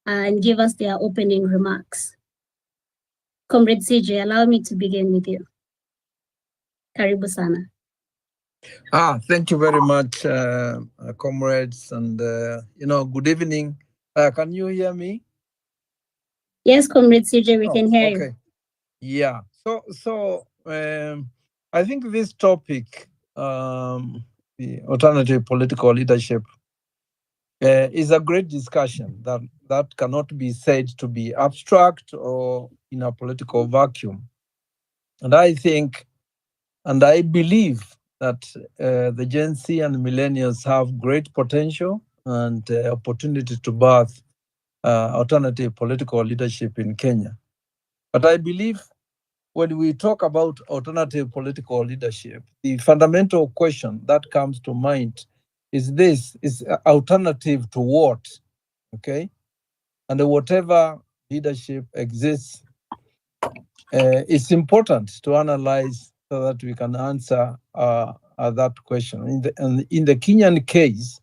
and give us their opening remarks. Comrade CJ, allow me to begin with you. Karibu sana. Thank you very much, comrades, and good evening. Can you hear me? Yes, Comrade CJ, we Oh, can hear you. okay. Yeah. I think this topic, the alternative political leadership, is a great discussion that cannot be said to be abstract or in a political vacuum. And I believe that the Gen Z and millennials have great potential and opportunity to birth alternative political leadership in Kenya. But I believe when we talk about alternative political leadership, the fundamental question that comes to mind is this: is alternative to what? Okay, and whatever leadership exists, it's important to analyze so that we can answer that question. In the Kenyan case,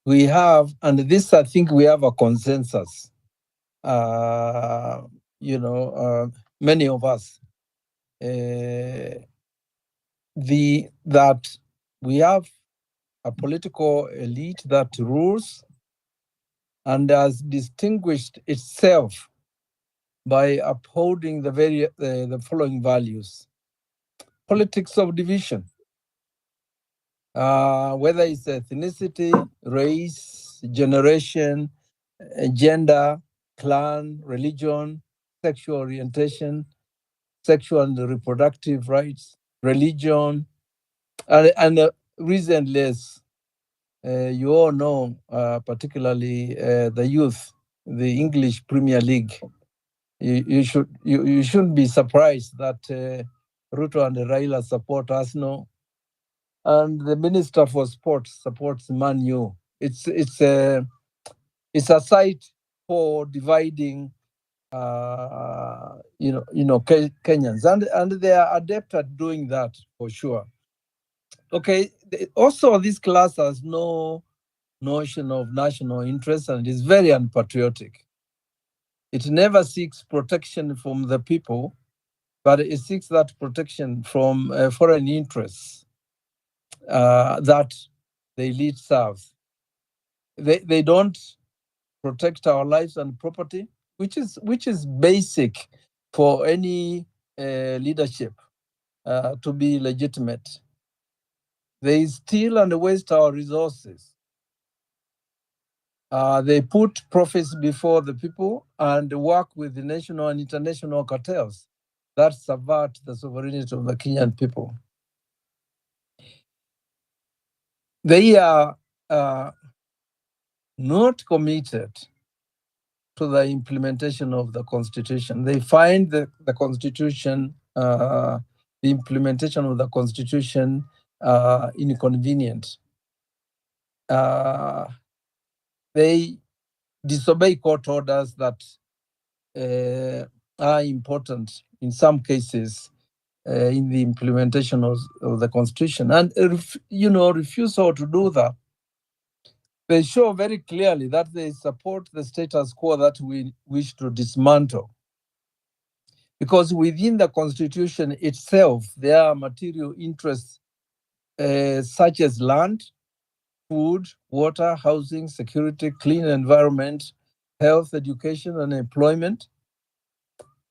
we have, and this I think we have a consensus. Uh, Many of us, that we have a political elite that rules and has distinguished itself by upholding the following values: politics of division, whether it's ethnicity, race, generation, gender, clan, religion, sexual orientation, sexual and reproductive rights, religion, and recently, you all know, particularly the youth, the English Premier League. You shouldn't be surprised that Ruto and Raila support Arsenal, and the Minister for Sports supports Man U. It's a site for dividing, Kenyans, and they are adept at doing that for sure. Okay. Also, this class has no notion of national interest and is very unpatriotic. It never seeks protection from the people, but it seeks that protection from foreign interests that the elite serves. They don't protect our lives and property, which is basic for any leadership to be legitimate. They steal and waste our resources. They put profits before the people and work with the national and international cartels that subvert the sovereignty of the Kenyan people. They are not committed to the implementation of the Constitution. They find the Constitution, the implementation of the Constitution, inconvenient. They disobey court orders that are important in some cases in the implementation of the Constitution, and refusal to do that. They show very clearly that they support the status quo that we wish to dismantle. Because within the Constitution itself, there are material interests such as land, food, water, housing, security, clean environment, health, education, and employment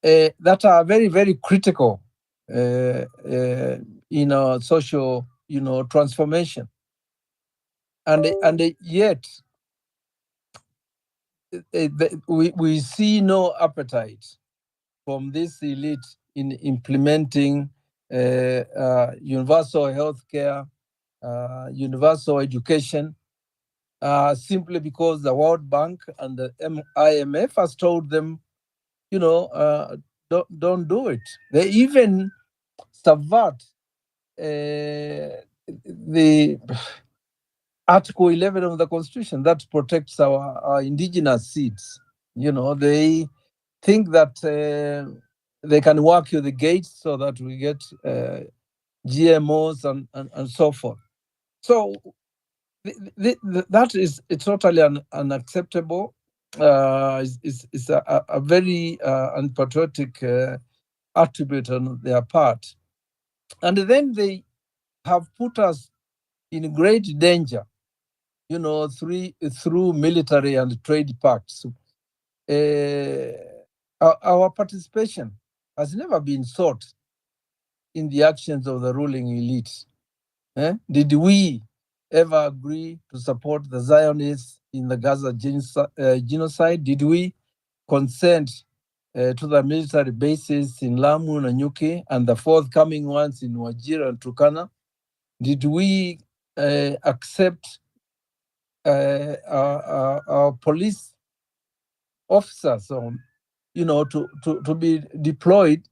that are very, very critical in our social, transformation. And yet, we see no appetite from this elite in implementing universal health care, universal education, simply because the World Bank and the IMF has told them, don't do it. They even subvert the Article 11 of the Constitution that protects our indigenous seeds. They think that they can work through the gates so that we get GMOs and so forth. So that is totally unacceptable. is a very unpatriotic attribute on their part. And then they have put us in great danger, through military and trade pacts. Our participation has never been sought in the actions of the ruling elite. Did we ever agree to support the Zionists in the Gaza genocide? Did we consent to the military bases in Lamu and Nyuki and the forthcoming ones in Wajir and Turkana? Did we accept our police officers, to be deployed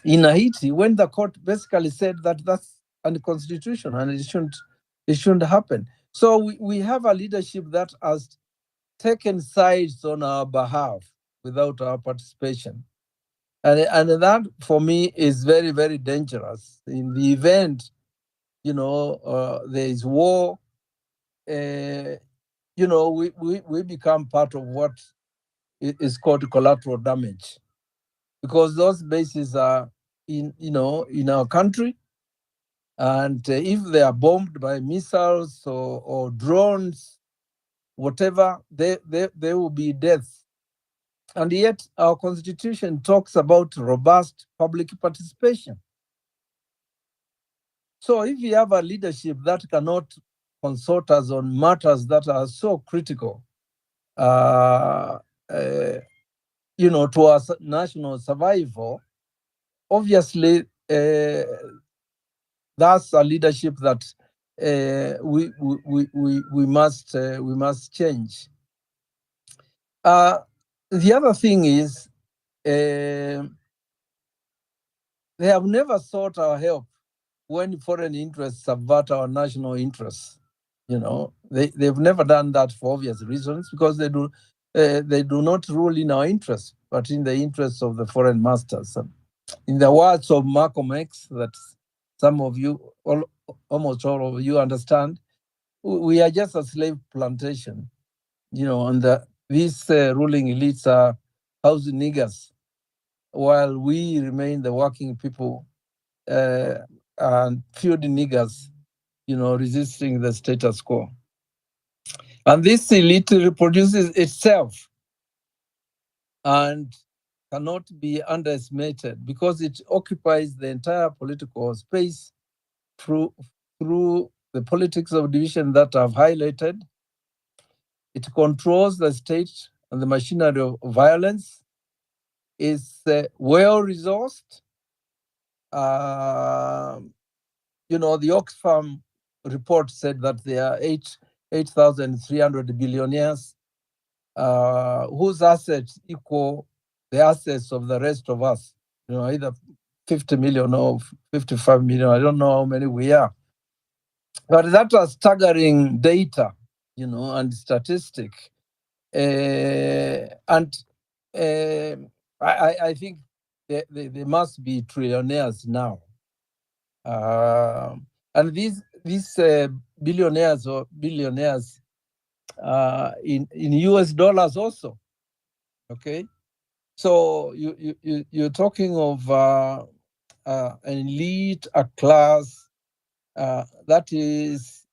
in Haiti when the court basically said that that's unconstitutional and it shouldn't happen? So we have a leadership that has taken sides on our behalf without our participation. And that for me is very, very dangerous. In the event, there is war, we become part of what is called collateral damage, because those bases are in our country, and if they are bombed by missiles or drones, whatever, there will be deaths. And yet our constitution talks about robust public participation. So if you have a leadership that cannot consult us on matters that are so critical, to our national survival, obviously that's a leadership that we must change. The other thing is, they have never sought our help when foreign interests subvert our national interests. They've never done that for obvious reasons, because they do not rule in our interests, but in the interests of the foreign masters. In the words of Malcolm X, that some of you, almost all of you, understand, we are just a slave plantation, and these ruling elites are house niggers, while we remain the working people and field niggers, resisting the status quo. And this elite reproduces itself and cannot be underestimated, because it occupies the entire political space through the politics of division that I've highlighted. It controls the state and the machinery of violence, is well-resourced. The Oxfam report said that there are 8,300 billionaires whose assets equal the assets of the rest of us, either 50 million or 55 million. I don't know how many we are. But that was staggering data, and statistic. And I think they must be trillionaires now. And these billionaires or billionaires in US dollars also. Okay, so you're talking of an elite, a class that is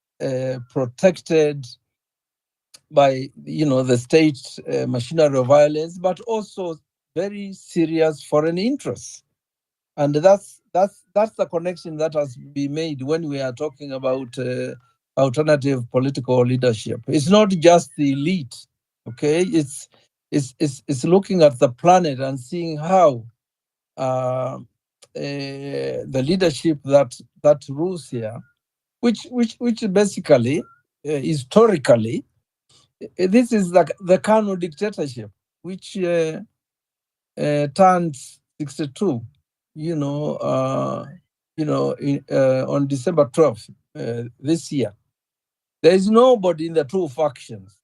protected by the state machinery of violence, but also very serious foreign interests. And that's the connection that has been made when we are talking about alternative political leadership. It's not just the elite, okay? It's looking at the planet and seeing how the leadership that rules here, which basically historically, this is the Kano dictatorship, which turns 62. On December 12th this year. There is nobody in the two factions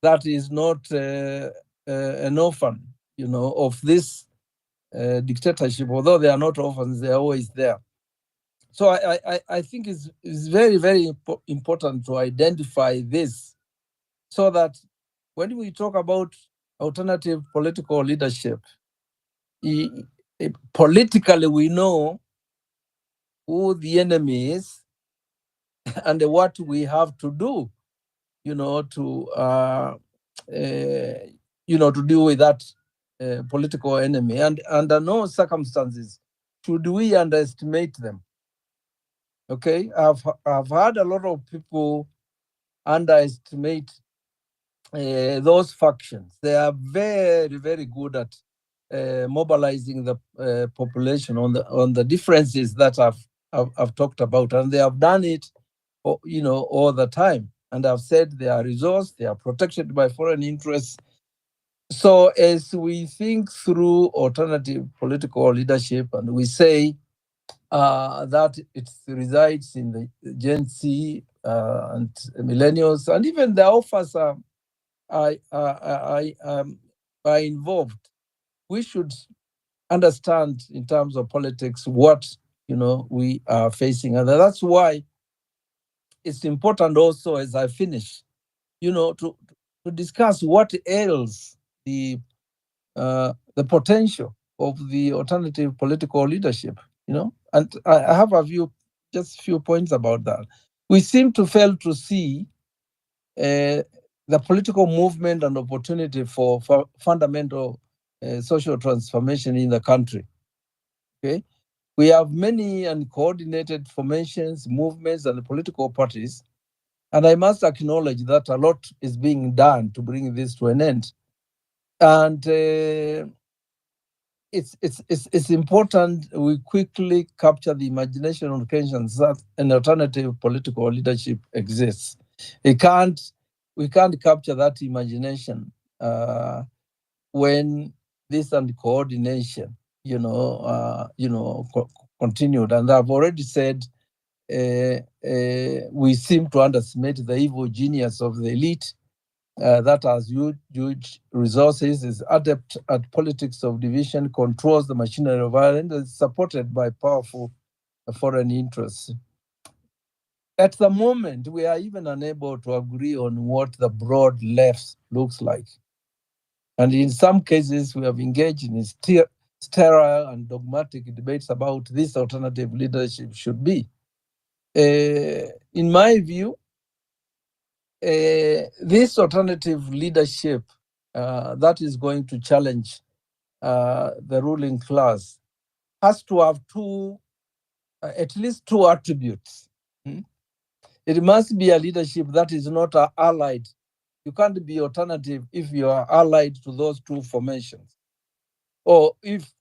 that is not an orphan, of this dictatorship. Although they are not orphans, they are always there. So I think it's very, very important to identify this, so that when we talk about alternative political leadership, politically we know who the enemy is and what we have to do, to to deal with that political enemy. And under no circumstances should we underestimate them. Okay, I've heard a lot of people underestimate those factions. They are very, very good at mobilizing the population on the differences that I've talked about, and they have done it, all the time. And I've said they are resourced, they are protected by foreign interests. So as we think through alternative political leadership, and we say that it resides in the Gen Z and millennials, and even the offers are involved. We should understand in terms of politics what we are facing, and that's why it's important also, as I finish, to discuss what ails the potential of the alternative political leadership. And I have just a few points about that. We seem to fail to see the political movement and opportunity for fundamental social transformation in the country. Okay, we have many uncoordinated formations, movements, and political parties, and I must acknowledge that a lot is being done to bring this to an end. And it's important we quickly capture the imagination on occasions that an alternative political leadership exists. We can't capture that imagination when this uncoordination, continued. And I've already said we seem to underestimate the evil genius of the elite that has huge resources, is adept at politics of division, controls the machinery of violence, and is supported by powerful foreign interests. At the moment, we are even unable to agree on what the broad left looks like. And in some cases, we have engaged in sterile and dogmatic debates about this alternative leadership should be. In my view, this alternative leadership that is going to challenge the ruling class has to have at least two attributes. It must be a leadership that is not allied. You can't be alternative if you are allied to those two formations, or if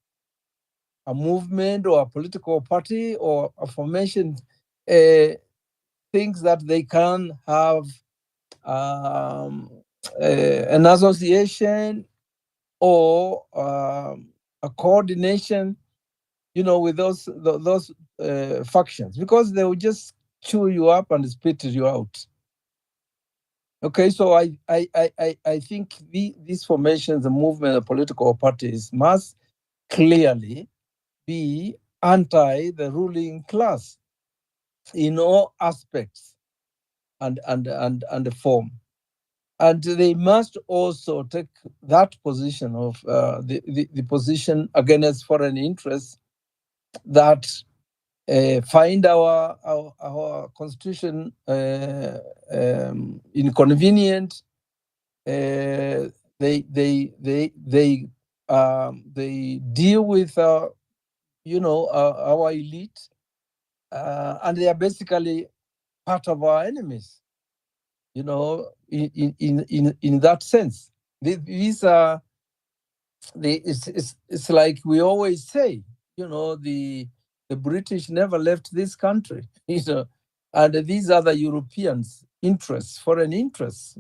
a movement or a political party or a formation thinks that they can have an association or a coordination, with those factions, because they will just chew you up and spit you out. Okay, so I think these formations, the movement, the political parties must clearly be anti the ruling class in all aspects and form. And they must also take that position of the position against foreign interests that find our constitution inconvenient. They deal with our elite, and they are basically part of our enemies. In that sense, these are it's like we always say, the British never left this country, and these are the Europeans' interests, foreign interests.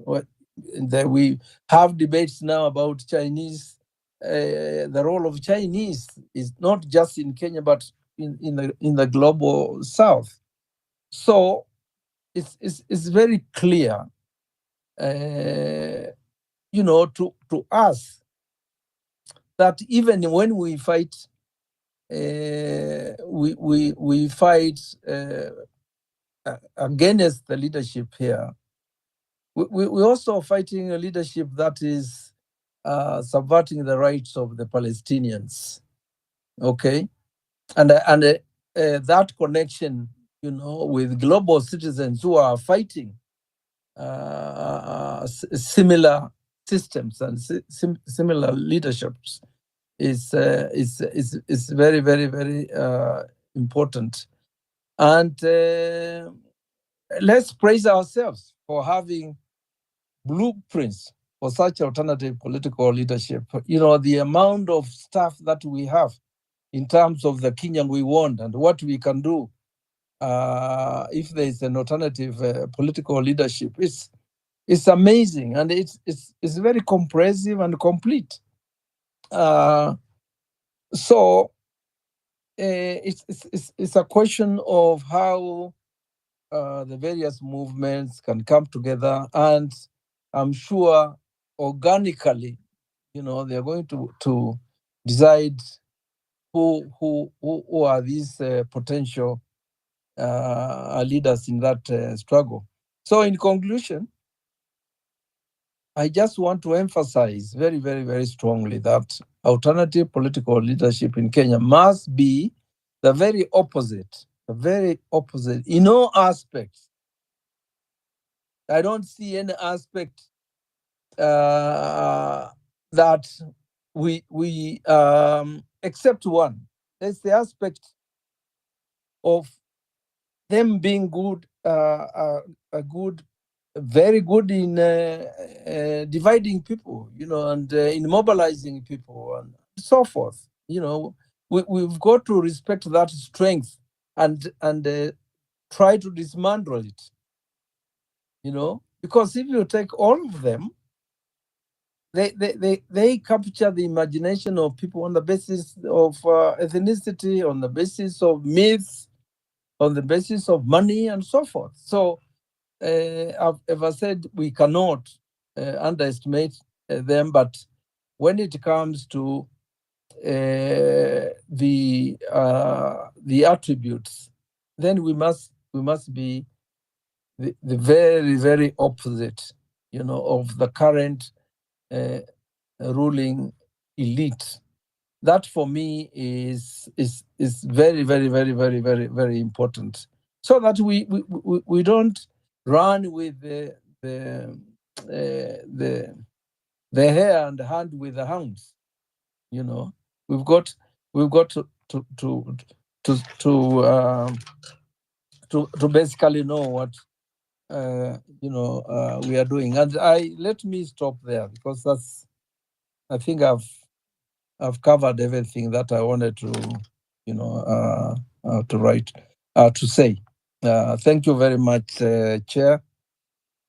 That we have debates now about Chinese. The role of Chinese is not just in Kenya, but in the global South. So it's very clear, to us, that even when we fight, we fight against the leadership here. we're also fighting a leadership that is subverting the rights of the Palestinians. Okay, and that connection, with global citizens who are fighting similar systems and similar leaderships is very, very, very important. And let's praise ourselves for having blueprints for such alternative political leadership. The amount of stuff that we have in terms of the Kenya we want and what we can do if there is an alternative political leadership. It's amazing, and it's very comprehensive and complete. So it's a question of how the various movements can come together, and I'm sure organically, they're going to decide who are these potential leaders in that struggle. So in conclusion, I just want to emphasize very, very, very strongly that alternative political leadership in Kenya must be the very opposite in all aspects. I don't see any aspect that we except one. There's the aspect of them being good, very good in dividing people, and in mobilizing people and so forth. We've got to respect that strength and try to dismantle it. Because if you take all of them, they capture the imagination of people on the basis of ethnicity, on the basis of myths, on the basis of money, and so forth. So, I've ever said we cannot underestimate them, but when it comes to the attributes, then we must be the very, very opposite, of the current ruling elite. That for me is very, very, very, very, very, very important, so that we don't run with the hare and hand with the hounds. We've got to basically know what we are doing. And let me stop there, because I think I've covered everything that I wanted to to say. Thank you very much, Chair.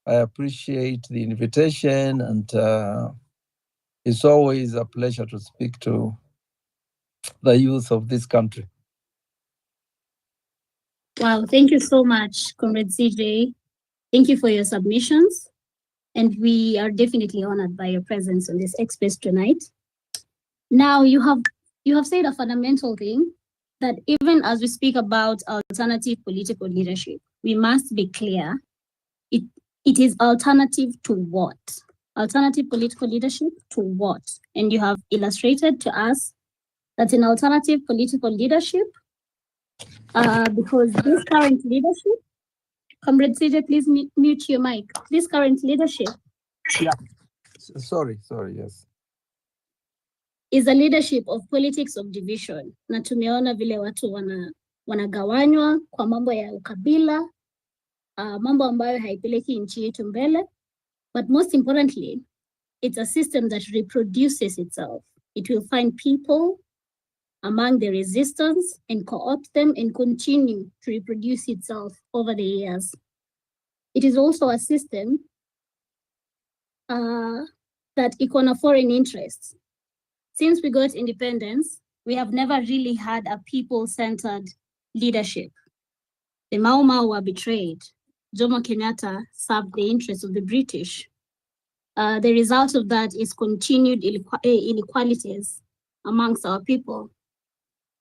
I appreciate the invitation, and it's always a pleasure to speak to the youth of this country. Wow, thank you so much, Comrade CJ. Thank you for your submissions, and we are definitely honored by your presence on this Express tonight. Now, you have said a fundamental thing, that even as we speak about alternative political leadership, we must be clear. It is alternative to what? Alternative political leadership to what? And you have illustrated to us that an alternative political leadership, because this current leadership, Comrade CJ, please mute your mic. This current leadership, Sorry, yes, is a leadership of politics of division. Na tumeona vile watu wanagawanywa kwa mambo ya ukabila, mambo ambayo haipeleki nchi yetu mbele. But most importantly, it's a system that reproduces itself. It will find people among the resistance and co-opt them and continue to reproduce itself over the years. It is also a system that iko foreign interests. Since we got independence, we have never really had a people-centered leadership. The Mau Mau were betrayed. Jomo Kenyatta served the interests of the British. The result of that is continued inequalities amongst our people.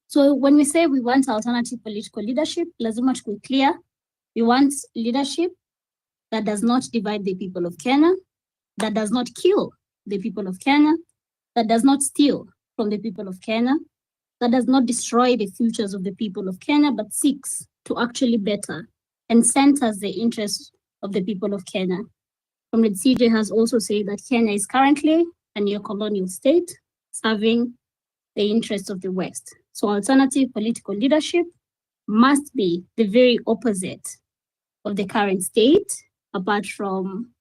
So when we say we want alternative political leadership, lazima tukue clear. We want leadership that does not divide the people of Kenya, that does not kill the people of Kenya, that does not steal from the people of Kenya, that does not destroy the futures of the people of Kenya, but seeks to actually better and centers the interests of the people of Kenya. Comrade CJ has also said that Kenya is currently a neo-colonial state serving the interests of the West. So alternative political leadership must be the very opposite of the current state, apart from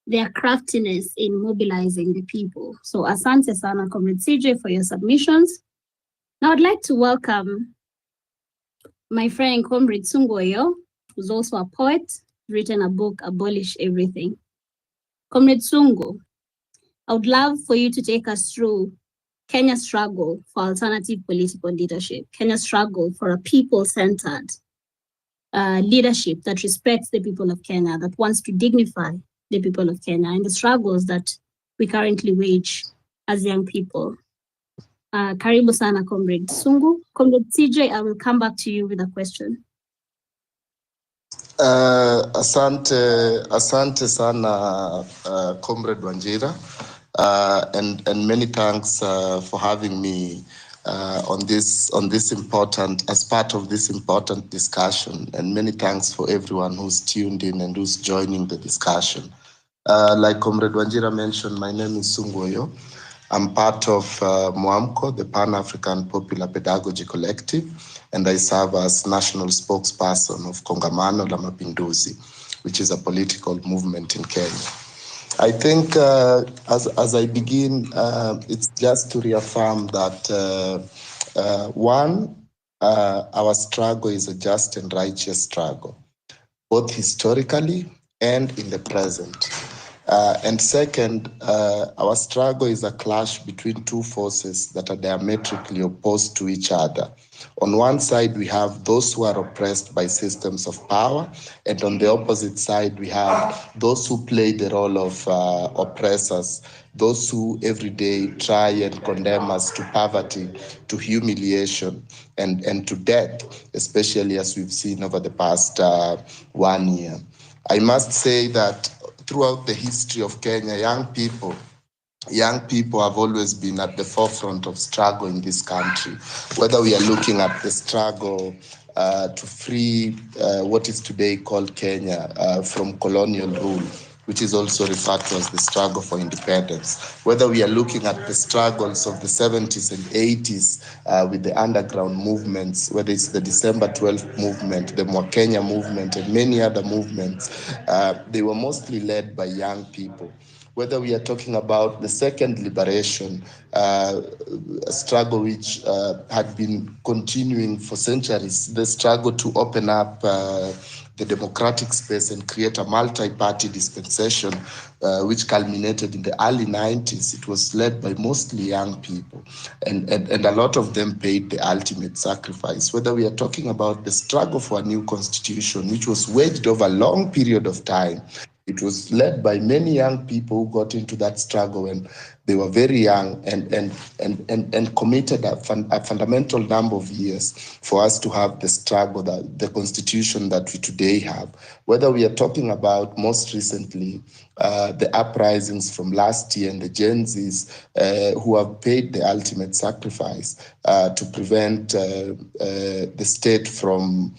their craftiness in mobilizing the people. So asante sana, Comrade CJ, for your submissions. Now I'd like to welcome my friend Comrade Sungoyo, who's also a poet, written a book, Abolish Everything. Comrade Sungo, I would love for you to take us through Kenya's struggle for alternative political leadership, Kenya's struggle for a people-centered leadership that respects the people of Kenya, that wants to dignify the people of Kenya, and the struggles that we currently wage as young people. Karibu sana, Comrade Sungu. Comrade CJ, I will come back to you with a question. Asante sana, Comrade Wanjira, and many thanks for having me on this important, as part of this important discussion, and many thanks for everyone who's tuned in and who's joining the discussion. Like Comrade Wanjira mentioned, my name is Sungoyo. I'm part of Mwamko, the Pan-African Popular Pedagogy Collective, and I serve as national spokesperson of Kongamano la Mapinduzi, which is a political movement in Kenya. I think as I begin, it's just to reaffirm that our struggle is a just and righteous struggle, both historically and in the present. And second, our struggle is a clash between two forces that are diametrically opposed to each other. On one side, we have those who are oppressed by systems of power, and on the opposite side, we have those who play the role of oppressors, those who every day try and condemn us to poverty, to humiliation, and to death, especially as we've seen over the past 1 year. I must say that throughout the history of Kenya, young people have always been at the forefront of struggle in this country, whether we are looking at the struggle to free what is today called Kenya from colonial rule, which is also referred to as the struggle for independence. Whether we are looking at the struggles of the 70s and 80s with the underground movements, whether it's the December 12th movement, the Mwakenya movement, and many other movements, they were mostly led by young people. Whether we are talking about the second liberation, a struggle which had been continuing for centuries, the struggle to open up the democratic space and create a multi-party dispensation, which culminated in the early 90s. It was led by mostly young people, and a lot of them paid the ultimate sacrifice. Whether we are talking about the struggle for a new constitution, which was waged over a long period of time, it was led by many young people who got into that struggle when they were very young and committed a fundamental number of years for us to have the struggle, the constitution that we today have. Whether we are talking about most recently the uprisings from last year and the Gen Zs who have paid the ultimate sacrifice to prevent the state from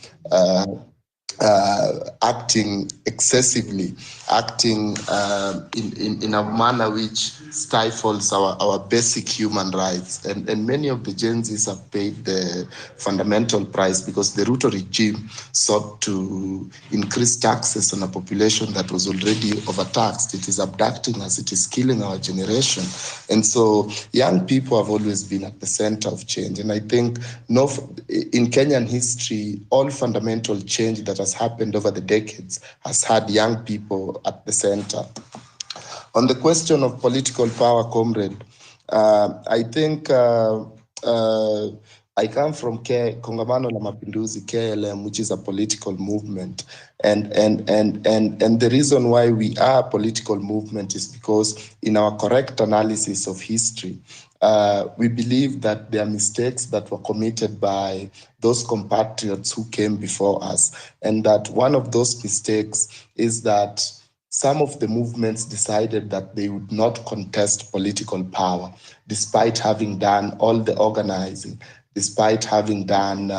acting excessively, acting in a manner which stifles our basic human rights. And many of the Gen Zs have paid the fundamental price because the Ruto regime sought to increase taxes on a population that was already overtaxed. It is abducting us, it is killing our generation. And so young people have always been at the center of change. And I think in Kenyan history, all fundamental change that has happened over the decades has had young people at the center. On the question of political power, comrade, I think I come from Kongamano la Mapinduzi, KLM, which is a political movement. And the reason why we are a political movement is because in our correct analysis of history, We believe that there are mistakes that were committed by those compatriots who came before us, and that one of those mistakes is that some of the movements decided that they would not contest political power, despite having done all the organizing, despite having done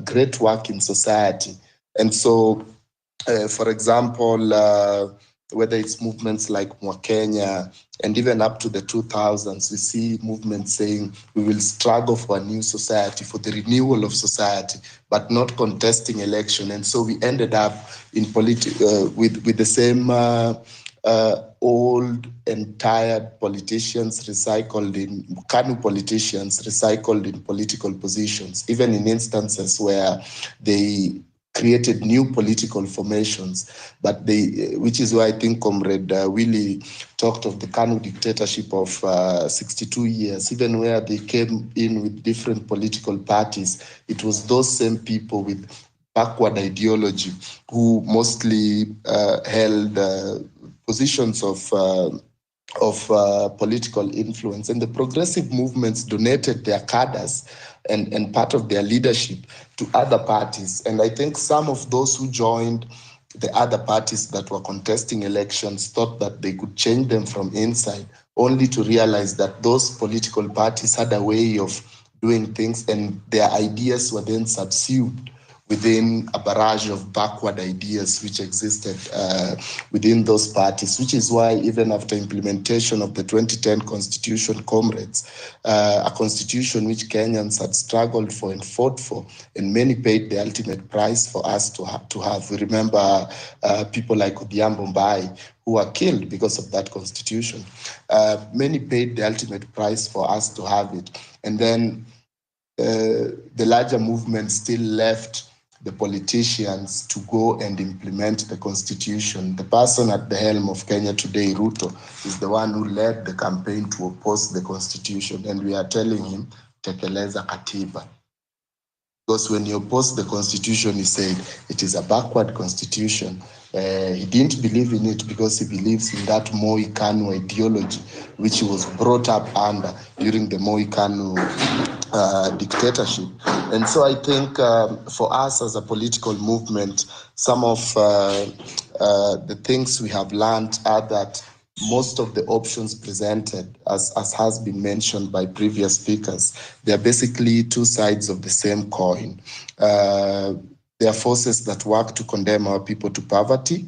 great work in society. And so, for example, whether it's movements like Mwakenya, and even up to the 2000s, we see movements saying we will struggle for a new society, for the renewal of society, but not contesting election. And so we ended up in with the same old and tired politicians KANU politicians recycled in political positions, even in instances where they created new political formations, but which is why I think Comrade Willie talked of the KANU dictatorship of 62 years, even where they came in with different political parties. It was those same people with backward ideology who mostly held positions of political influence. And the progressive movements donated their cadres and part of their leadership to other parties. And I think some of those who joined the other parties that were contesting elections thought that they could change them from inside, only to realize that those political parties had a way of doing things, and their ideas were then subsumed within a barrage of backward ideas which existed within those parties, which is why even after implementation of the 2010 constitution, comrades, a constitution which Kenyans had struggled for and fought for, and many paid the ultimate price for us to have. We remember people like Odhiambo Mbai who were killed because of that constitution. Many paid the ultimate price for us to have it. And then the larger movement still left the politicians to go and implement the constitution. The person at the helm of Kenya today, Ruto, is the one who led the campaign to oppose the constitution. And we are telling him, tekeleza katiba. Because when he opposed the constitution, he said it is a backward constitution. He didn't believe in it because he believes in that Moi KANU ideology, which he was brought up under during the Moi KANU dictatorship. And so I think for us as a political movement, some of the things we have learned are that most of the options presented, as has been mentioned by previous speakers, they are basically two sides of the same coin. They are forces that work to condemn our people to poverty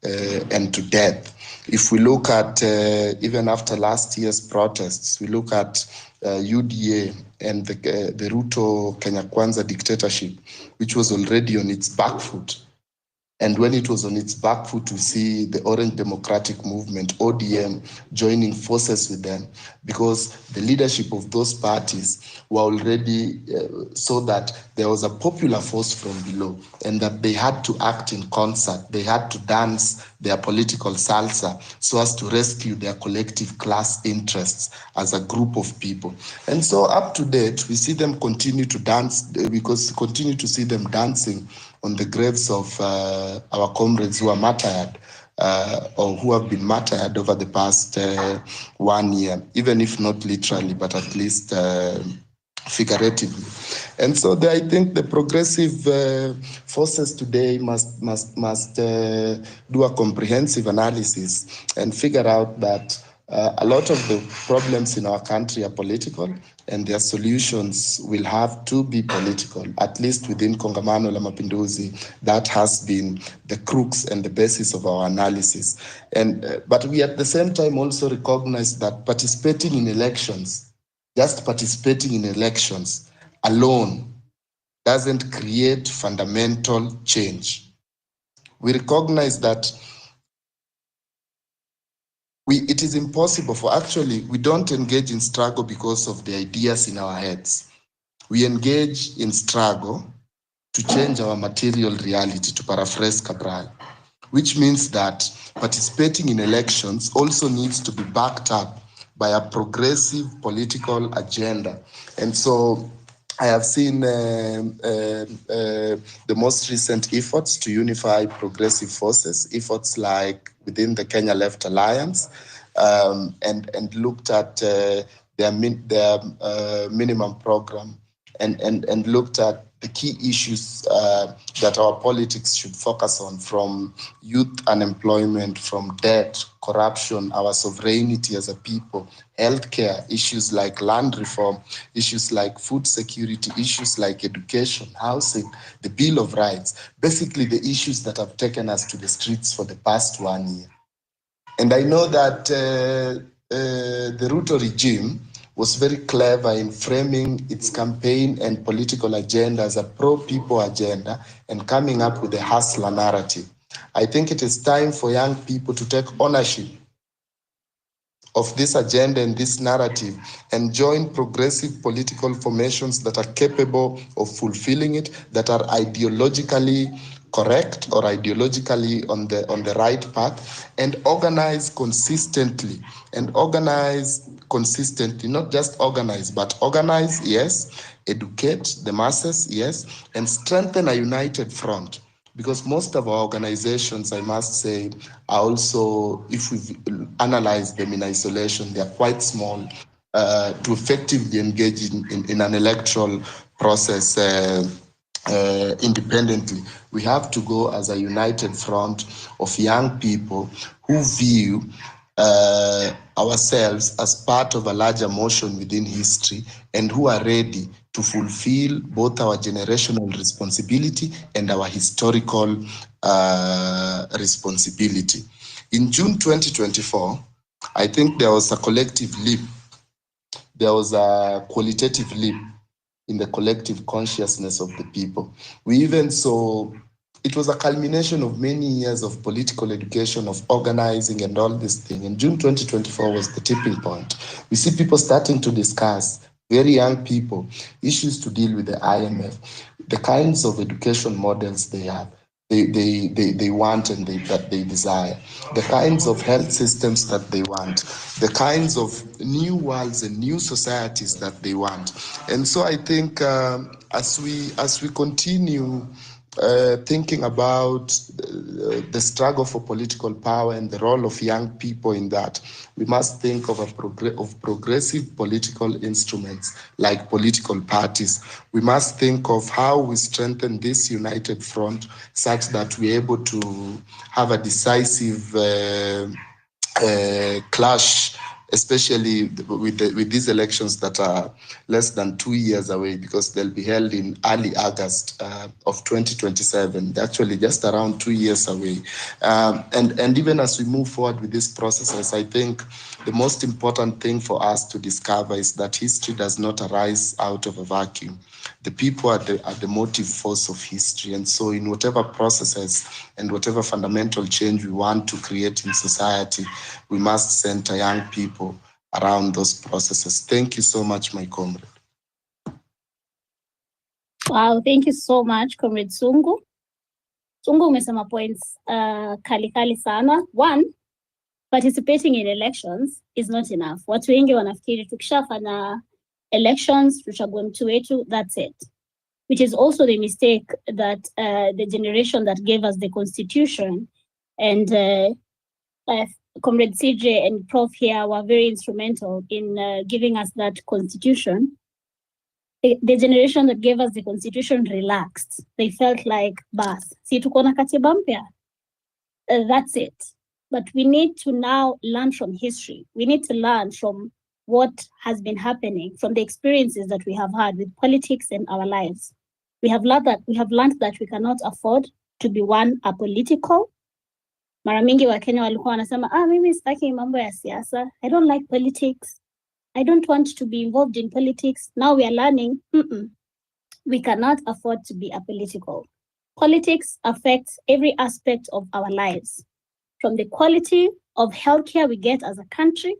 and to death. If we look at, even after last year's protests, we look at UDA and the Ruto Kenya Kwanza dictatorship, which was already on its back foot. And when it was on its back foot, we see the Orange Democratic Movement, ODM, joining forces with them, because the leadership of those parties were already so that there was a popular force from below, and that they had to act in concert. They had to dance their political salsa so as to rescue their collective class interests as a group of people. And so up to date, we see them continue to dance, because we continue to see them dancing on the graves of our comrades who are martyred, or who have been martyred over the past 1 year, even if not literally, but at least figuratively. And so I think the progressive forces today must do a comprehensive analysis and figure out that a lot of the problems in our country are political, and their solutions will have to be political. At least within Kongamano la Mapinduzi, that has been the crux and the basis of our analysis. And but we at the same time also recognize that participating in elections, just participating in elections alone, doesn't create fundamental change. We recognize that it is impossible we don't engage in struggle because of the ideas in our heads. We engage in struggle to change our material reality, to paraphrase Cabral, which means that participating in elections also needs to be backed up by a progressive political agenda. And so I have seen the most recent efforts to unify progressive forces, efforts like within the Kenya Left Alliance, and looked at their minimum program and looked at the key issues that our politics should focus on, from youth unemployment, from debt, corruption, our sovereignty as a people, healthcare, issues like land reform, issues like food security, issues like education, housing, the Bill of Rights, basically the issues that have taken us to the streets for the past 1 year. And I know that the Ruto regime was very clever in framing its campaign and political agenda as a pro-people agenda and coming up with a hustler narrative. I think it is time for young people to take ownership of this agenda and this narrative and join progressive political formations that are capable of fulfilling it, that are ideologically correct or ideologically on the right path, and organize consistently. Not just organize, but organize, yes, educate the masses, yes, and strengthen a united front. Because most of our organizations, I must say, are also, if we analyze them in isolation, they are quite small to effectively engage in an electoral process independently. We have to go as a united front of young people who view ourselves as part of a larger motion within history and who are ready to fulfill both our generational responsibility and our historical responsibility. In June 2024, I think there was a collective leap. There was a qualitative leap in the collective consciousness of the people. We even saw it was a culmination of many years of political education, of organizing and all this thing. And June 2024 was the tipping point. We see people starting to discuss, very young people, issues to deal with the IMF, the kinds of education models they have. They want and that they desire, the kinds of health systems that they want, the kinds of new worlds and new societies that they want. And so I think as we continue thinking about the struggle for political power and the role of young people in that, we must think of progressive political instruments like political parties. We must think of how we strengthen this united front such that we're able to have a decisive clash, especially with these elections that are less than 2 years away, because they'll be held in early August of 2027, actually just around 2 years away. And even as we move forward with these processes, I think the most important thing for us to discover is that history does not arise out of a vacuum. The people are the motive force of history. And so in whatever processes and whatever fundamental change we want to create in society, we must center young people around those processes. Thank you so much, my comrade. Wow, thank you so much, Comrade Sungu. Sungu umesema points kali sana. One, participating in elections is not enough. Watu wengi wanafikiri tukishafanya elections tuchague mtu wetu, that's it. Which is also the mistake that the generation that gave us the constitution and Comrade CJ and Prof here were very instrumental in giving us that constitution. The generation that gave us the constitution relaxed. They felt like, bas, si tuko na katiba mpya. That's it. But we need to now learn from history. We need to learn from what has been happening, from the experiences that we have had with politics and our lives. We have learned that we cannot afford to be apolitical. Mara mingi wa Kenya walikuwa wanasema, mimi sitaki mambo ya siasa. I don't like politics. I don't want to be involved in politics. Now we are learning, we cannot afford to be apolitical. Politics affects every aspect of our lives, from the quality of healthcare we get as a country,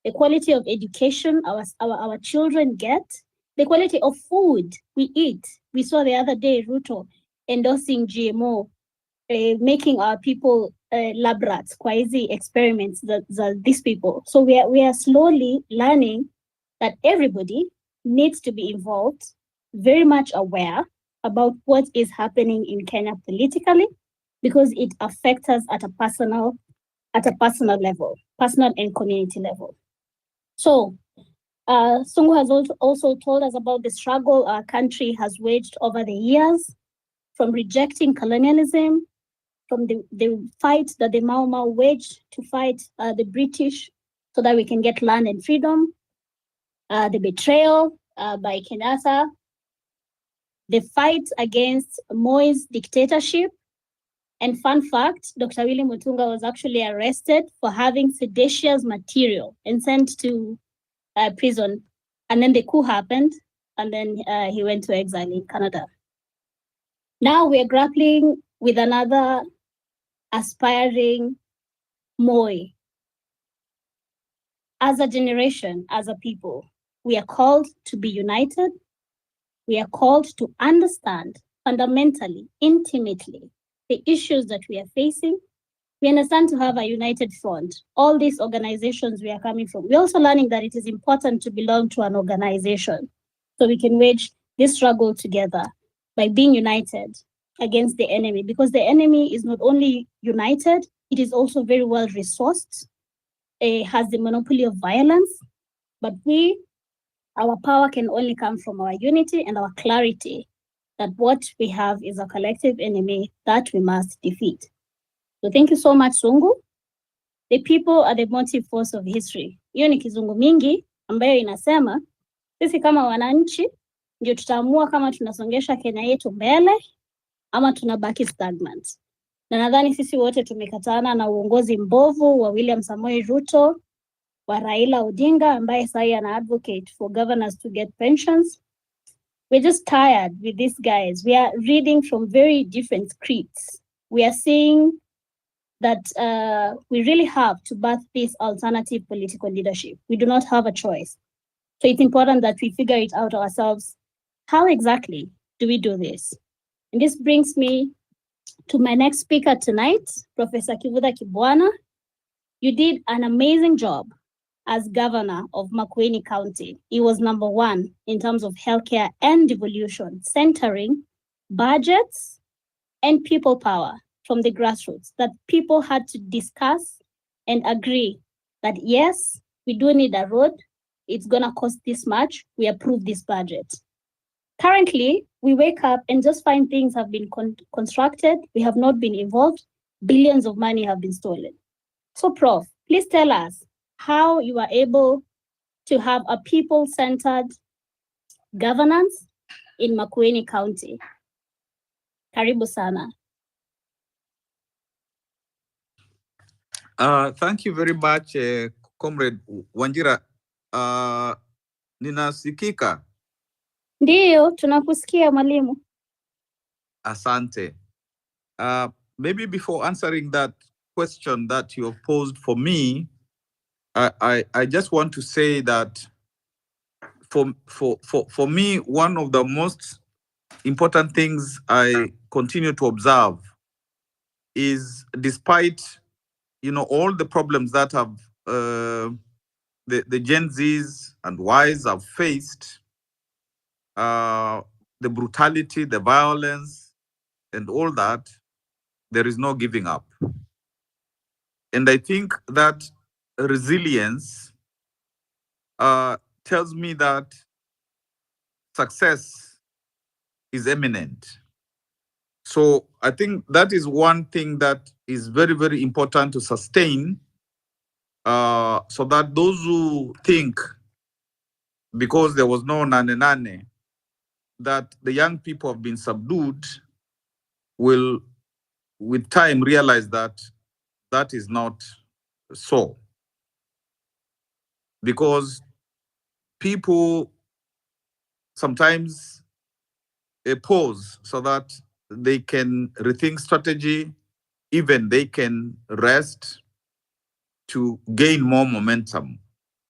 the quality of education our children get, the quality of food we eat. We saw the other day Ruto endorsing GMO, making our people lab rats, quasi experiments that these people. So we are slowly learning that everybody needs to be involved, very much aware about what is happening in Kenya politically, because it affects us at a personal at a personal level, personal and community level. So Sungu has also told us about the struggle our country has waged over the years, from rejecting colonialism, from the fight that the Mau Mau waged to fight the British so that we can get land and freedom, the betrayal by Kenyatta, the fight against Moi's dictatorship. And fun fact, Dr. Willie Mutunga was actually arrested for having seditious material and sent to prison. And then the coup happened, and then he went to exile in Canada. Now we're grappling with another aspiring Moi. As a generation, as a people, we are called to be united. We are called to understand fundamentally, intimately, the issues that we are facing. We understand to have a united front. All these organizations we are coming from. We're also learning that it is important to belong to an organization so we can wage this struggle together by being united against the enemy, because the enemy is not only united, it is also very well resourced. It has the monopoly of violence, but our power can only come from our unity and our clarity that what we have is a collective enemy that we must defeat. So thank you so much, Sungu. The people are the motive force of history. Hiyo ni kizungu mingi ambayo inasema sisi kama wananchi ndio tutaamua kama tunasongesha Kenya yetu mbele ama tunabaki stagnant. Na nadhani sisi wote tumekatana na uongozi mbovu wa William Samoei Ruto, wa Raila Odinga ambaye sasa ana advocate for governors to get pensions. We're just tired with these guys. We are reading from very different scripts. We are seeing that we really have to birth this alternative political leadership. We do not have a choice. So it's important that we figure it out ourselves. How exactly do we do this? And this brings me to my next speaker tonight, Professor Kivuda Kibwana. You did an amazing job as governor of Makueni County. He was #1 in terms of healthcare and devolution, centering budgets and people power from the grassroots, that people had to discuss and agree that yes, we do need a road. It's gonna cost this much. We approve this budget. Currently, we wake up and just find things have been constructed. We have not been involved. Billions of money have been stolen. So Prof, please tell us how you are able to have a people-centered governance in Makueni County. Karibu sana. Thank you very much, Comrade Wanjira. Ninasikika? Ndiyo, tunakusikia mwalimu. Asante. Maybe before answering that question that you have posed for me, I just want to say that for me, one of the most important things I continue to observe is, despite all the problems that have the Gen Zs and Ys have faced, the brutality, the violence, and all that, there is no giving up. And I think that resilience tells me that success is imminent. So I think that is one thing that is very, very important to sustain, so that those who think, because there was no nane, that the young people have been subdued, will with time realize that that is not so. Because people sometimes pause so that they can rethink strategy, even they can rest to gain more momentum.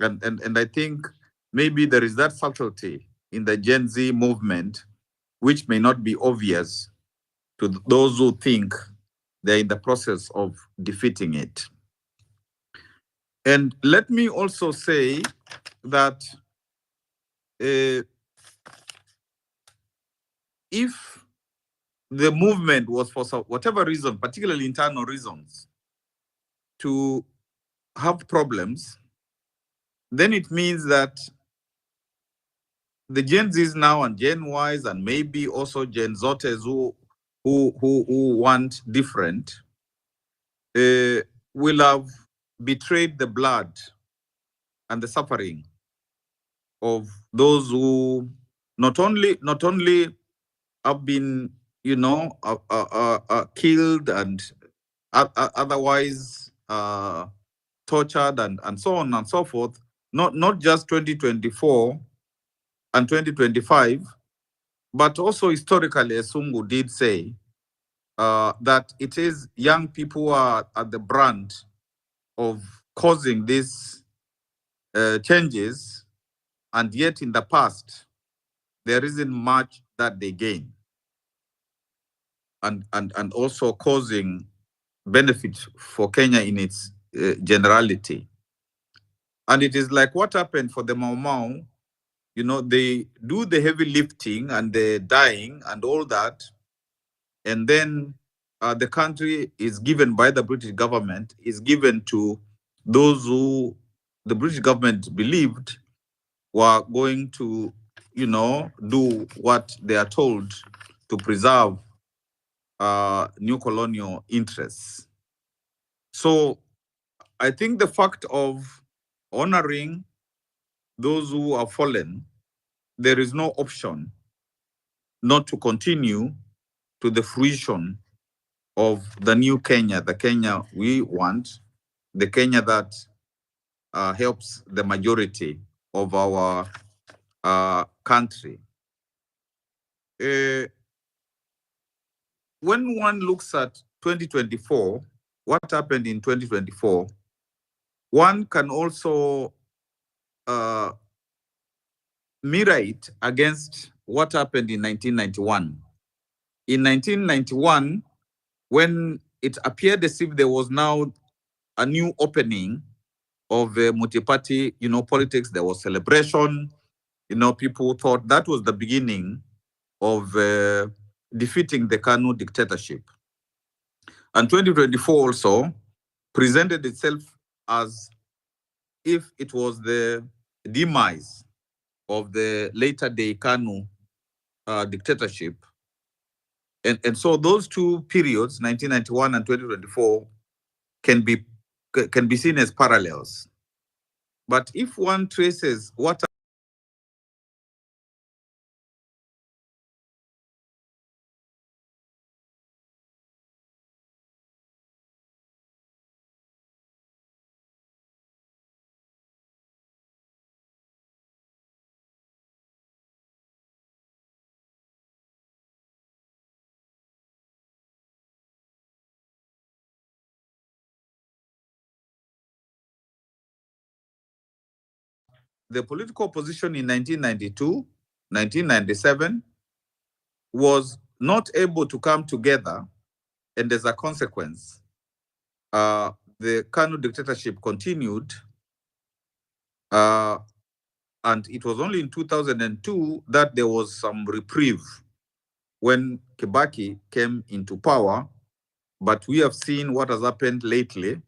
And I think maybe there is that subtlety in the Gen Z movement, which may not be obvious to those who think they're in the process of defeating it. And let me also say that if the movement was for whatever reason, particularly internal reasons, to have problems, then it means that the Gen Zs now and Gen Ys and maybe also Gen Zotes who want different will have betrayed the blood and the suffering of those who not only have been, killed and otherwise tortured and so on and so forth. Not just 2024 and 2025, but also historically, as Sungu did say, that it is young people who are at the brunt of causing these changes, and yet in the past, there isn't much that they gain, and also causing benefit for Kenya in its generality. And it is like what happened for the Mau Mau. They do the heavy lifting and the dying and all that, and then the country is given by the British government, is given to those who the British government believed were going to, do what they are told to preserve new colonial interests. So I think the fact of honoring those who are fallen, there is no option not to continue to the fruition of the new Kenya, the Kenya we want, the Kenya that helps the majority of our country. When one looks at 2024, what happened in 2024, one can also mirror it against what happened in 1991. In 1991, when it appeared as if there was now a new opening of multi-party, politics, there was celebration. People thought that was the beginning of defeating the KANU dictatorship. And 2024 also presented itself as if it was the demise of the later day KANU dictatorship. And so those two periods, 1991 and 2024, can be seen as parallels. But if one traces what the political opposition in 1992, 1997 was not able to come together, and as a consequence, the KANU dictatorship continued, and it was only in 2002 that there was some reprieve when Kibaki came into power. But we have seen what has happened lately,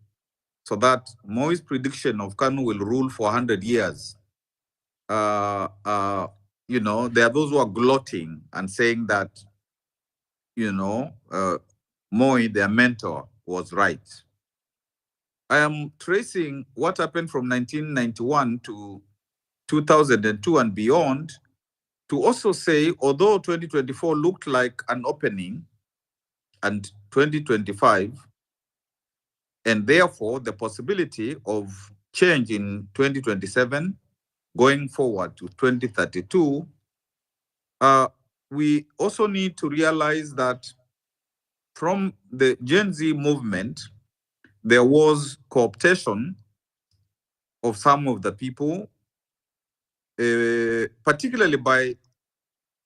so that Moi's prediction of KANU will rule for 100 years. There are those who are gloating and saying that, Moi, their mentor, was right. I am tracing what happened from 1991 to 2002 and beyond to also say, although 2024 looked like an opening, and 2025, and therefore the possibility of change in 2027 going forward to 2032, we also need to realize that from the Gen Z movement, there was cooptation of some of the people, particularly by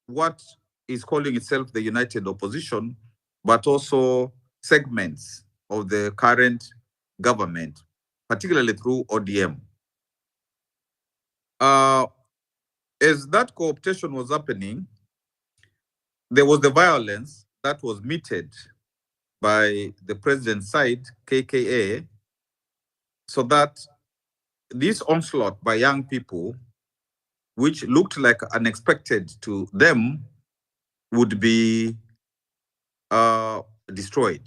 what is calling itself the United Opposition, but also segments of the current government, particularly through ODM. As that cooptation was happening, there was the violence that was meted by the president's side, KKA, so that this onslaught by young people, which looked like unexpected to them, would be destroyed.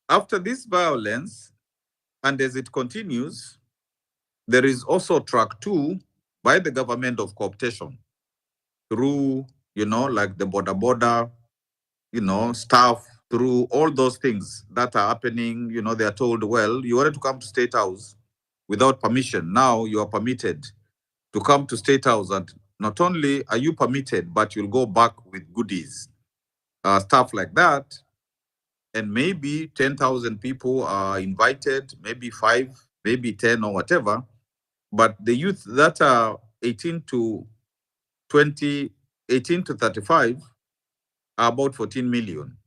After this violence, and as it continues, there is also track 2 by the government of cooptation through, like the border, stuff, through all those things that are happening. They are told, well, you wanted to come to State House without permission. Now you are permitted to come to State House, and not only are you permitted, but you'll go back with goodies, stuff like that. And maybe 10,000 people are invited, maybe 5, maybe 10 or whatever. But the youth that are 18 to 35 are about 14 million.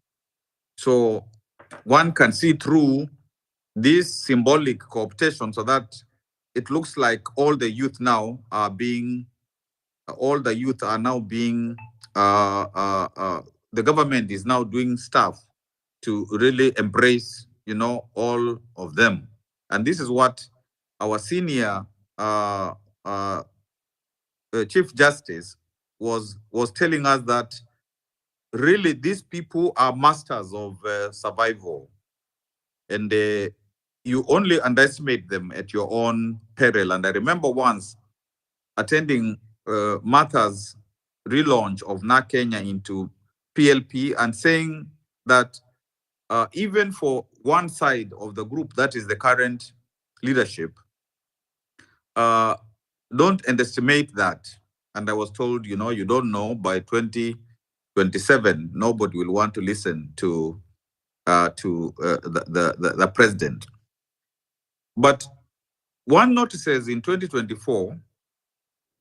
So one can see through this symbolic cooptation, so that it looks like all the youth now are being, the government is now doing stuff to really embrace, all of them. And this is what our senior Chief Justice was telling us, that really these people are masters of survival, and you only underestimate them at your own peril. And I remember once attending Martha's relaunch of Na Kenya into PLP and saying that even for one side of the group, that is the current leadership, don't underestimate that. And I was told, you don't know, by 2027, nobody will want to listen to the president. But one notices in 2024,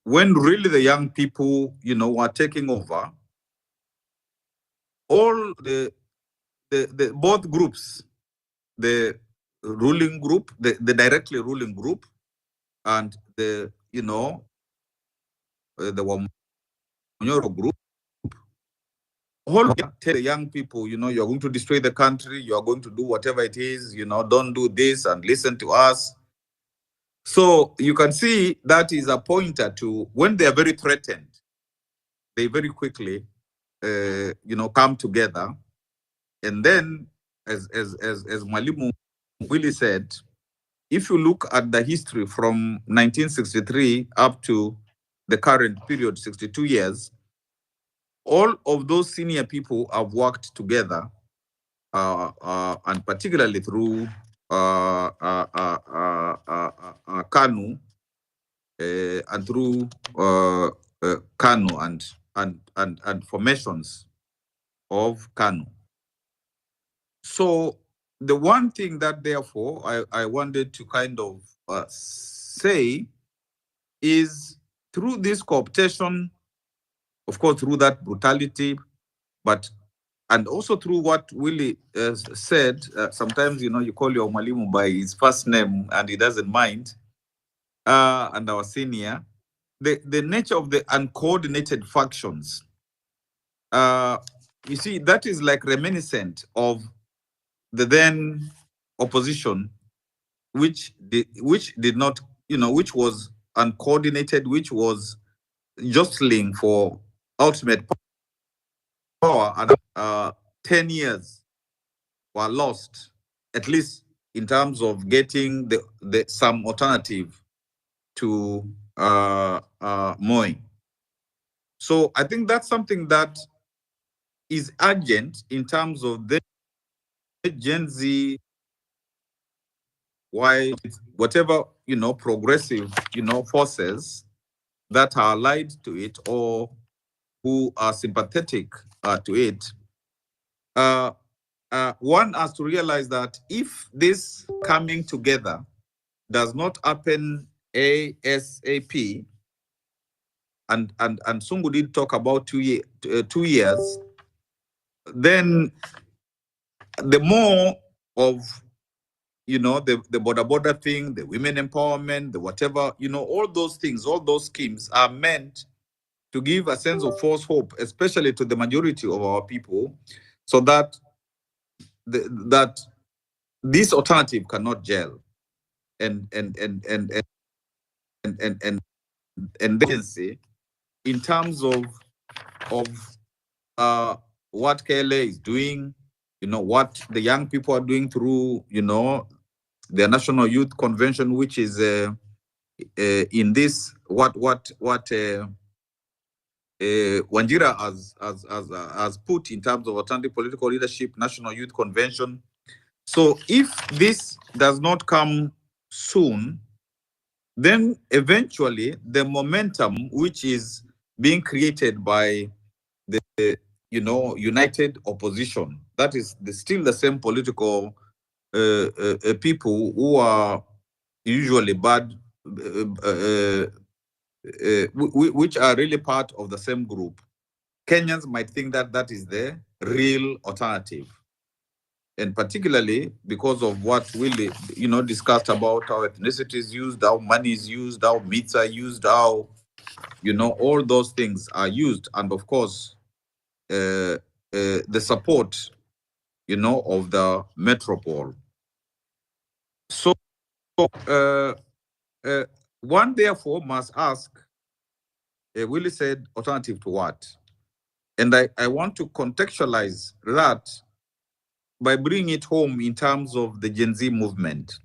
when really the young people, were taking over, all the both groups, the ruling group, the directly ruling group, and the Wamnyoro group, all tell the young people, you're going to destroy the country, you're going to do whatever it is, don't do this and listen to us. So you can see that is a pointer to when they are very threatened, they very quickly, come together. And then, as Mwalimu Willie said, if you look at the history from 1963 up to the current period, 62 years, all of those senior people have worked together, and particularly through KANU, and through KANU and formations of KANU. So the one thing that therefore I wanted to kind of say is, through this cooptation, of course, through that brutality, and also through what Willie said, sometimes, you call your Mwalimu by his first name and he doesn't mind, and our senior, the nature of the uncoordinated factions, you see, that is like reminiscent of the then opposition, which did not, which was uncoordinated, which was jostling for ultimate power, and 10 years were lost, at least in terms of getting some alternative to Moi. So I think that's something that is urgent in terms of the Gen Z, why whatever, progressive, forces that are allied to it or who are sympathetic to it, one has to realize that if this coming together does not happen ASAP, and Sungu did talk about 2 years, then the more of, the border thing, the women empowerment, the whatever, all those things, all those schemes are meant to give a sense of false hope, especially to the majority of our people, so that this alternative cannot gel, and agency in terms of what KLA is doing, what the young people are doing through, the National Youth Convention, which is in this what Wanjira has put in terms of alternative political leadership, National Youth Convention. So if this does not come soon, then eventually the momentum which is being created by the united opposition, that is still the same political people who are usually bad, which are really part of the same group. Kenyans might think that that is the real alternative. And particularly because of what Willie, discussed about how ethnicity is used, how money is used, how myths are used, how, all those things are used. And of course, the support, of the metropole. So one therefore must ask, Willie said, alternative to what? And I want to contextualize that by bringing it home in terms of the Gen Z movement.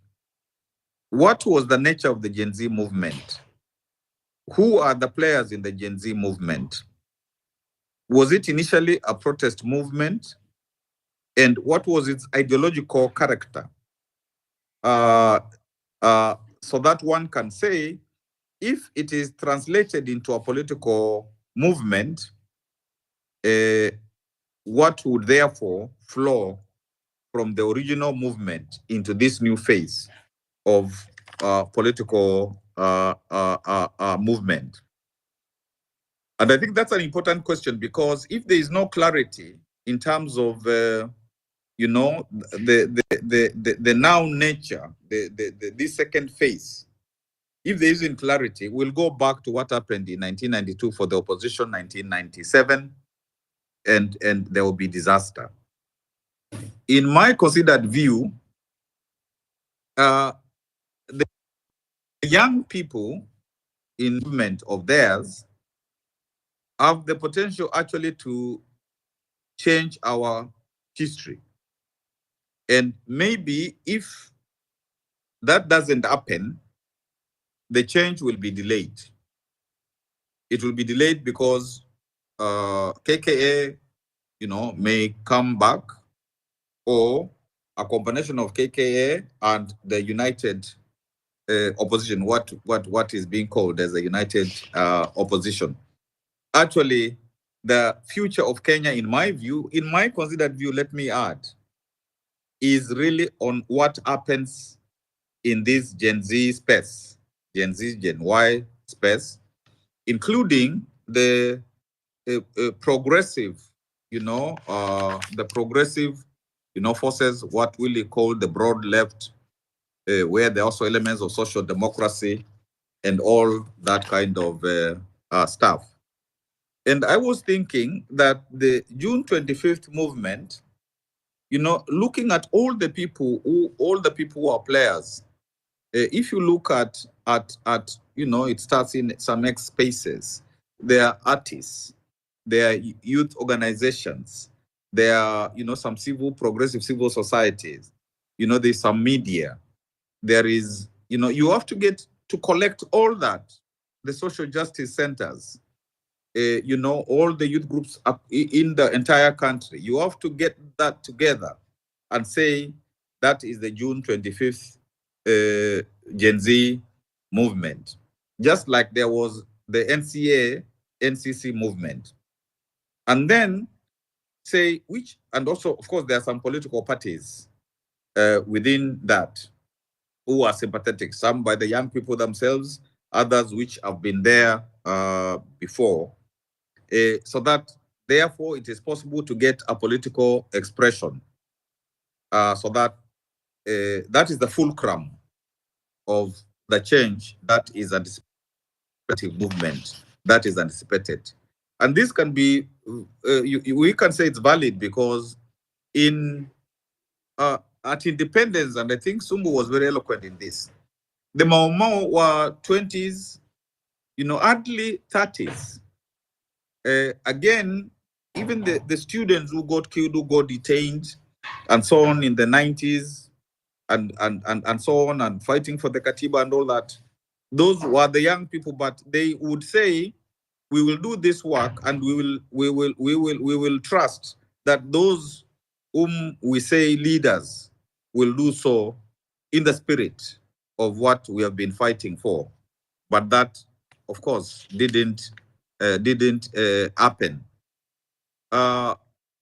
What was the nature of the Gen Z movement? Who are the players in the Gen Z movement? Was it initially a protest movement? And what was its ideological character? So that one can say, if it is translated into a political movement, what would therefore flow from the original movement into this new phase of political movement? And I think that's an important question, because if there is no clarity in terms of the now nature, this second phase, if there isn't clarity, we'll go back to what happened in 1992 for the opposition, 1997, and there will be disaster. In my considered view, the young people in movement of theirs have the potential actually to change our history. And maybe if that doesn't happen, the change will be delayed. It will be delayed because KKA, may come back, or a combination of KKA and the united opposition, what is being called as a united opposition. Actually, the future of Kenya, in my view, in my considered view, let me add, is really on what happens in this Gen Z space, Gen Z, Gen Y space, including the progressive, the progressive, forces, what we call the broad left, where there are also elements of social democracy and all that kind of stuff. And I was thinking that the June 25th movement, looking at all the people who are players, if you look at it starts in some X spaces. There are artists, there are youth organizations, there are some progressive civil societies, there's some media, there is you have to get to collect all that, the social justice centers, all the youth groups up in the entire country. You have to get that together and say that is the June 25th Gen Z movement. Just like there was the NCC movement. And then say and also, of course, there are some political parties within that who are sympathetic, some by the young people themselves, others which have been there before. So that therefore it is possible to get a political expression, so that that is the fulcrum of the change that is anticipated movement that is anticipated. And this can be, we can say it's valid because in at independence, and I think Sumbu was very eloquent in this, the Mau Mau were 20s, early 30s. Again, even the students who got killed, who got detained, and so on in the 90s, and so on, and fighting for the Katiba and all that, those were the young people, but they would say, we will do this work, and we will trust that those whom we say leaders will do so in the spirit of what we have been fighting for. But that, of course, didn't happen.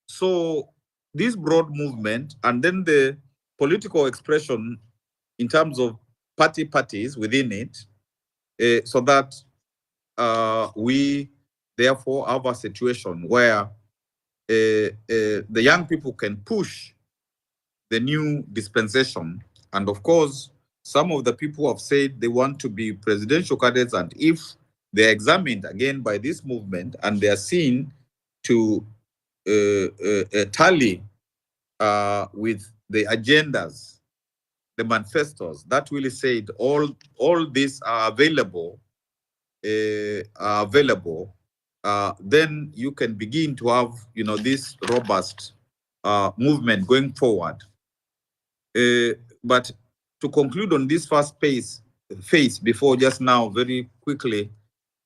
So this broad movement, and then the political expression in terms of parties within it, so that we therefore have a situation where the young people can push the new dispensation. And of course, some of the people have said they want to be presidential candidates, and if they're examined again by this movement and they are seen to tally with the agendas, the manifestos that really said all these are available, then you can begin to have this robust movement going forward. But to conclude on this first phase before just now very quickly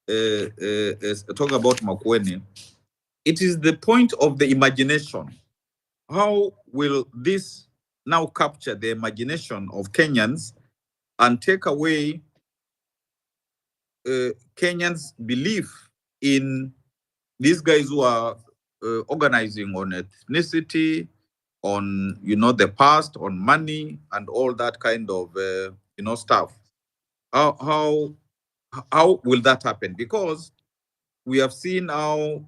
talk about Makueni, it is the point of the imagination. How will this now capture the imagination of Kenyans and take away Kenyans' belief in these guys who are organizing on ethnicity, on the past, on money, and all that kind of stuff? How will that happen? Because we have seen how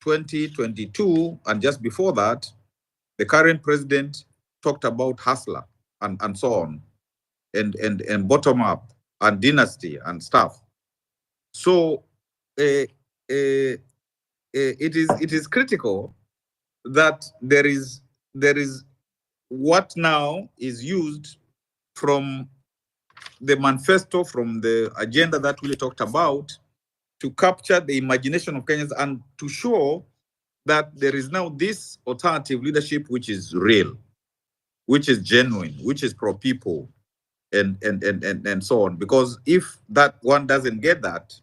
2022 and just before that, the current president talked about hustler and so on, and bottom up and dynasty and stuff. So it is critical that there is what now is used from the manifesto, from the agenda that we talked about, to capture the imagination of Kenyans and to show that there is now this alternative leadership which is real, which is genuine, which is pro-people, and so on. Because if that one doesn't get that,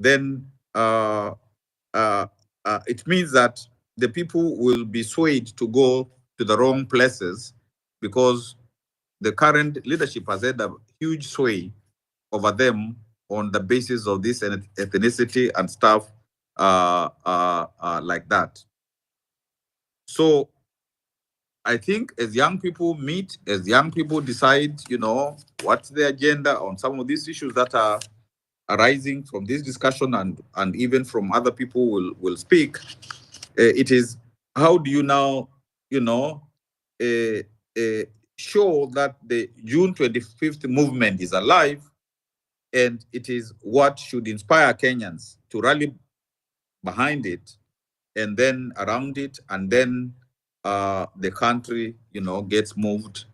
then it means that the people will be swayed to go to the wrong places, because the current leadership has had a huge sway over them on the basis of this ethnicity and stuff like that. So I think as young people meet, as young people decide, what's the agenda on some of these issues that are arising from this discussion, and even from other people will speak. It is, how do you now, show that the June 25th movement is alive, and it is what should inspire Kenyans to rally behind it, and then around it, and then the country, gets moved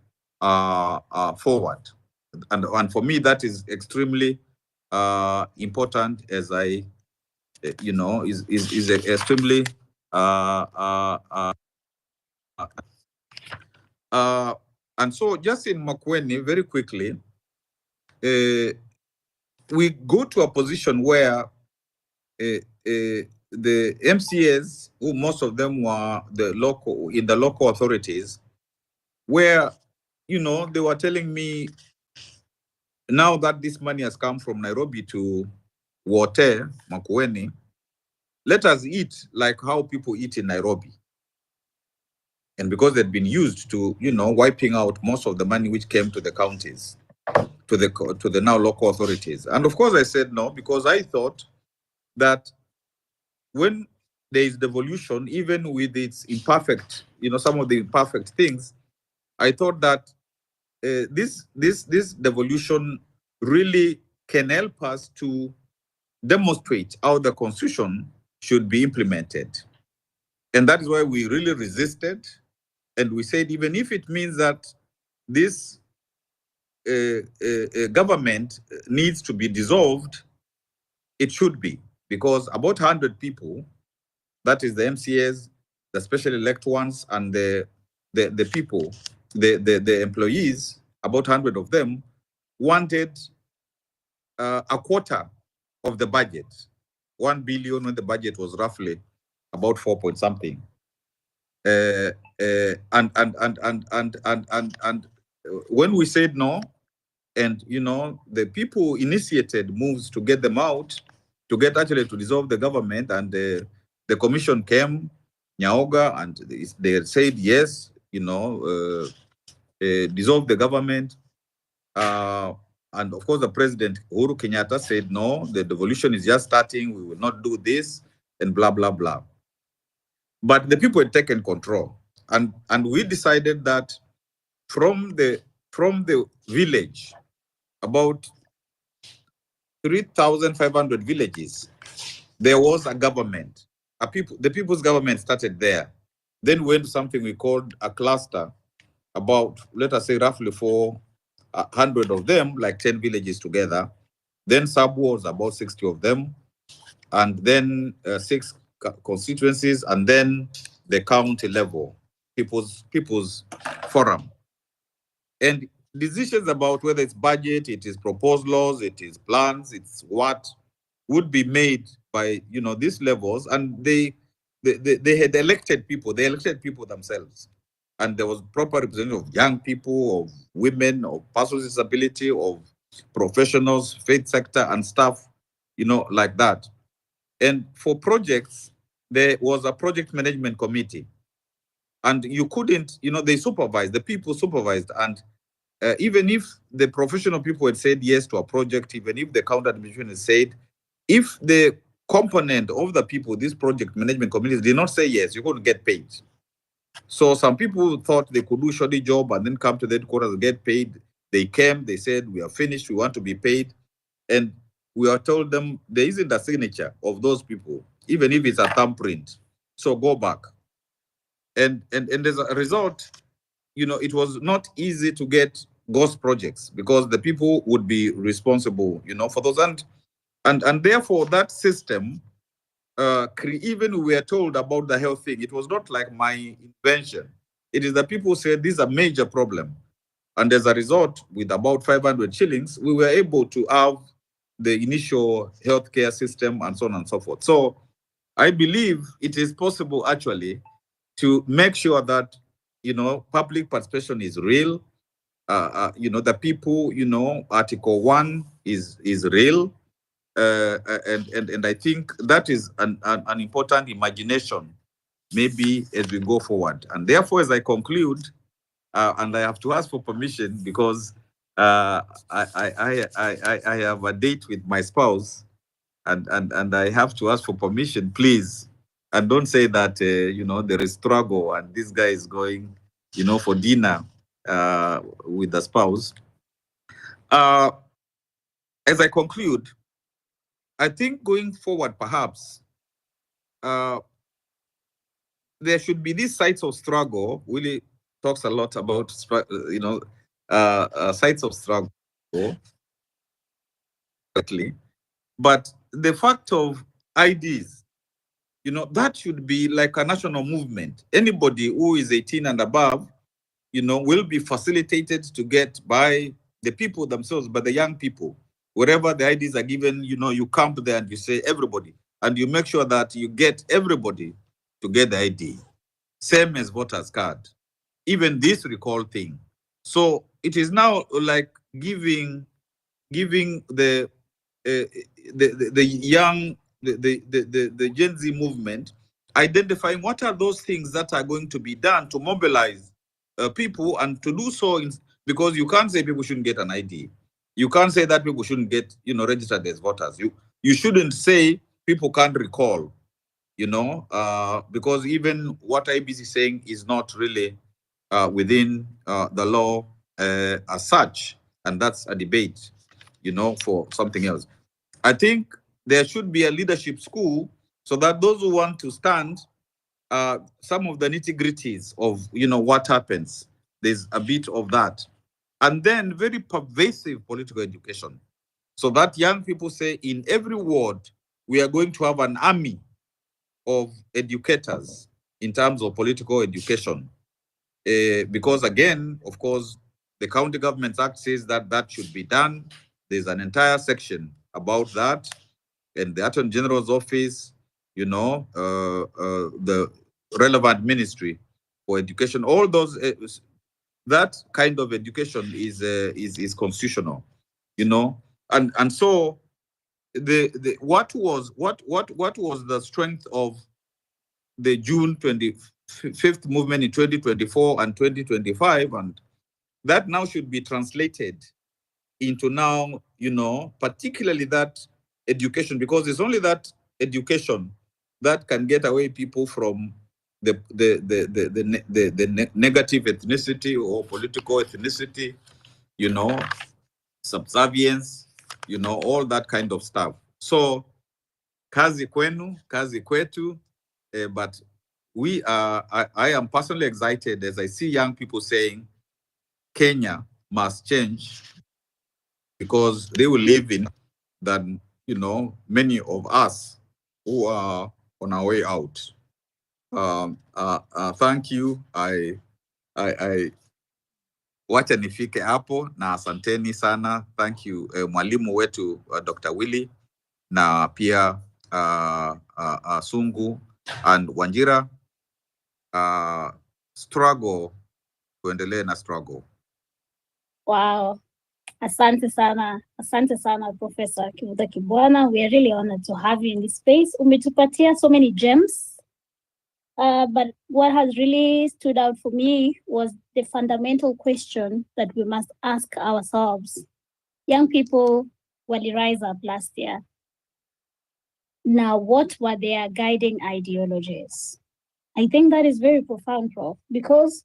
forward. And for me, that is extremely important, as I, is extremely and so just in Makueni, very quickly, we go to a position where the MCAs, who most of them were in the local authorities, where they were telling me, now that this money has come from Nairobi to Wote, Makueni, let us eat like how people eat in Nairobi. And because they'd been used to, wiping out most of the money which came to the counties, to the now local authorities. And of course I said no, because I thought that when there is devolution, even with its imperfect, some of the imperfect things, I thought that this devolution really can help us to demonstrate how the constitution should be implemented. And that is why we really resisted. And we said, even if it means that this government needs to be dissolved, it should be, because about 100 people, that is the MCAs, the special elect ones, and the people, the employees, about 100 of them, wanted a quarter of the budget, 1 billion when the budget was roughly about 4 point something. And when we said no, and the people initiated moves to get them out, to get actually to dissolve the government, and the commission came, Nyaoga, and they said yes, dissolve the government. And of course, the president, Uhuru Kenyatta, said no, the devolution is just starting, we will not do this, and blah, blah, blah. But the people had taken control. And we decided that from the village, about 3,500 villages, there was a government. The people's government started there. Then went to something we called a cluster, about, let us say, roughly 400 of them, like 10 villages together. Then sub-wards, about 60 of them. And then 6 constituencies, and then the county level, people's forum. And decisions about whether it's budget, it is proposed laws, it is plans, it's what would be made by these levels. And they had elected people. They elected people themselves, and there was proper representation of young people, of women, of persons with disability, of professionals, faith sector, and stuff, like that. And for projects, there was a project management committee, and you couldn't, they supervised, the people supervised. And even if the professional people had said yes to a project, even if the county administration had said, if the component of the people, these project management committees, did not say yes, you couldn't get paid. So some people thought they could do shoddy job and then come to the headquarters and get paid. They came, they said, we are finished, we want to be paid. And we are told them there isn't a signature of those people, even if it's a thumbprint. So go back. And as a result, it was not easy to get ghost projects, because the people would be responsible, for those. And therefore that system, even we were told about the health thing, it was not like my invention. It is the people said this is a major problem. And as a result, with about 500 shillings, we were able to have the initial healthcare system and so on and so forth. So I believe it is possible actually to make sure that, public participation is real. The people, Article 1 is real. And I think that is an important imagination, maybe as we go forward. And therefore, as I conclude, and I have to ask for permission, because I have a date with my spouse, and I have to ask for permission, please. And don't say that there is struggle and this guy is going for dinner with the spouse. As I conclude, I think going forward, perhaps there should be these sites of struggle. Willie talks a lot about sites of struggle, but the fact of IDs, that should be like a national movement. Anybody who is 18 and above, will be facilitated to get by the people themselves, by the young people. Wherever the IDs are given, you come to there and you say everybody, and you make sure that you get everybody to get the ID. Same as voters card, even this recall thing. So it is now like giving the young, the Gen Z movement, identifying what are those things that are going to be done to mobilize people, and to do so because you can't say people shouldn't get an ID. You can't say that people shouldn't get registered as voters. You shouldn't say people can't recall, because even what IBC is saying is not really within the law as such, and that's a debate, for something else. I think there should be a leadership school so that those who want to stand some of the nitty-gritties of, what happens. There's a bit of that. And then very pervasive political education. So that young people say in every ward, we are going to have an army of educators in terms of political education. Because again, of course, the County Governments Act says that that should be done. There's an entire section about that. And the Attorney General's office, the relevant ministry for education, all those, that kind of education is constitutional, and so what was the strength of the June 25th movement in 2024 and 2025, and that now should be translated into now, particularly that education, because it's only that education that can get away people from the negative ethnicity or political ethnicity, subservience, all that kind of stuff. So kazi kwenu, kazi kwetu, but I am personally excited as I see young people saying Kenya must change, because they will live in than, many of us who are on our way out. Thank you. I wacha nifike hapo na asanteni sana. Thank you mwalimu wetu Dr. Willy na pia Sungu and Wanjira. Struggle, tuendelee na struggle. Wow. Asante sana Professor Kivuta Kibwana. We are really honored to have you in this space. Umetupatia so many gems. But what has really stood out for me was the fundamental question that we must ask ourselves. Young people will rise up last year. Now, what were their guiding ideologies? I think that is very profound, Prof, because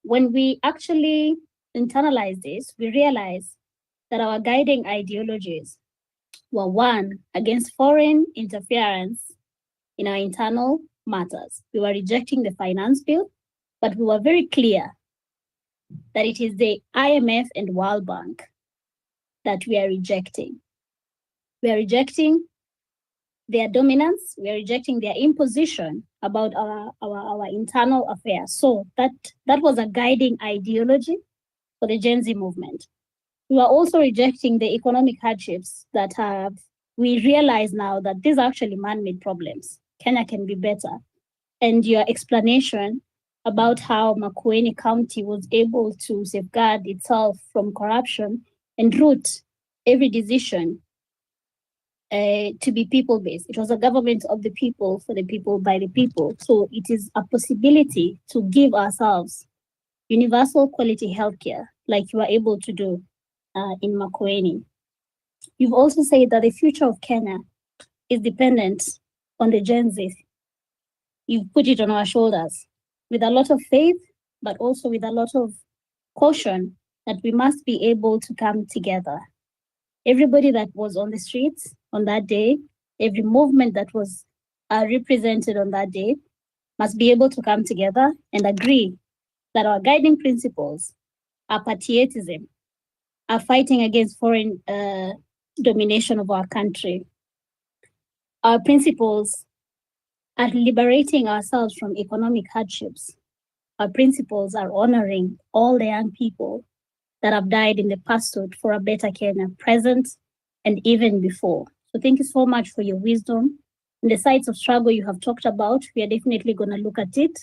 when we actually internalize this, we realize that our guiding ideologies were one, against foreign interference in our internal matters. We were rejecting the finance bill, but we were very clear that it is the IMF and World Bank that we are rejecting. We are rejecting their dominance, we are rejecting their imposition about our internal affairs. So that was a guiding ideology for the Gen Z movement. We are also rejecting the economic hardships that we realize now that these are actually man-made problems. Kenya can be better. And your explanation about how Makueni County was able to safeguard itself from corruption and root every decision to be people-based. It was a government of the people, for the people, by the people. So it is a possibility to give ourselves universal quality healthcare like you are able to do in Makueni. You've also said that the future of Kenya is dependent on the Gen Z. You've put it on our shoulders with a lot of faith, but also with a lot of caution that we must be able to come together. Everybody that was on the streets on that day, every movement that was represented on that day must be able to come together and agree that our guiding principles are patriotism, are fighting against foreign domination of our country. Our principles are liberating ourselves from economic hardships. Our principles are honoring all the young people that have died in the pursuit for a better Kenya, present and even before. So thank you so much for your wisdom. And the sites of struggle you have talked about, we are definitely going to look at it.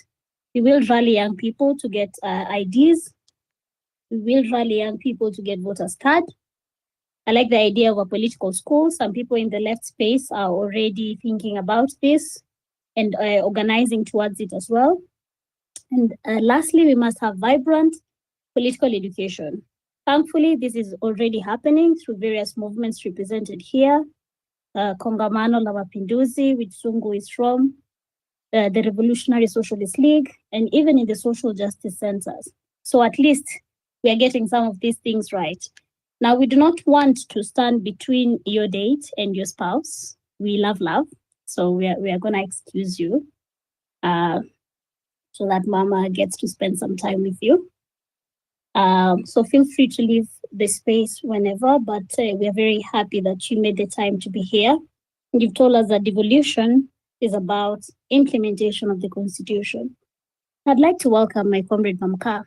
We will rally young people to get IDs. We will rally young people to get voters card. I like the idea of a political school. Some people in the left space are already thinking about this and organizing towards it as well. And lastly, we must have vibrant political education. Thankfully, this is already happening through various movements represented here. Kongamano la Mapinduzi, which Sungu is from, the Revolutionary Socialist League, and even in the social justice centers. So at least we are getting some of these things right. Now, we do not want to stand between your date and your spouse. We love, so we are going to excuse you. so that Mama gets to spend some time with you. So feel free to leave the space whenever, but we are very happy that you made the time to be here. You've told us that devolution is about implementation of the Constitution. I'd like to welcome my comrade Mamka,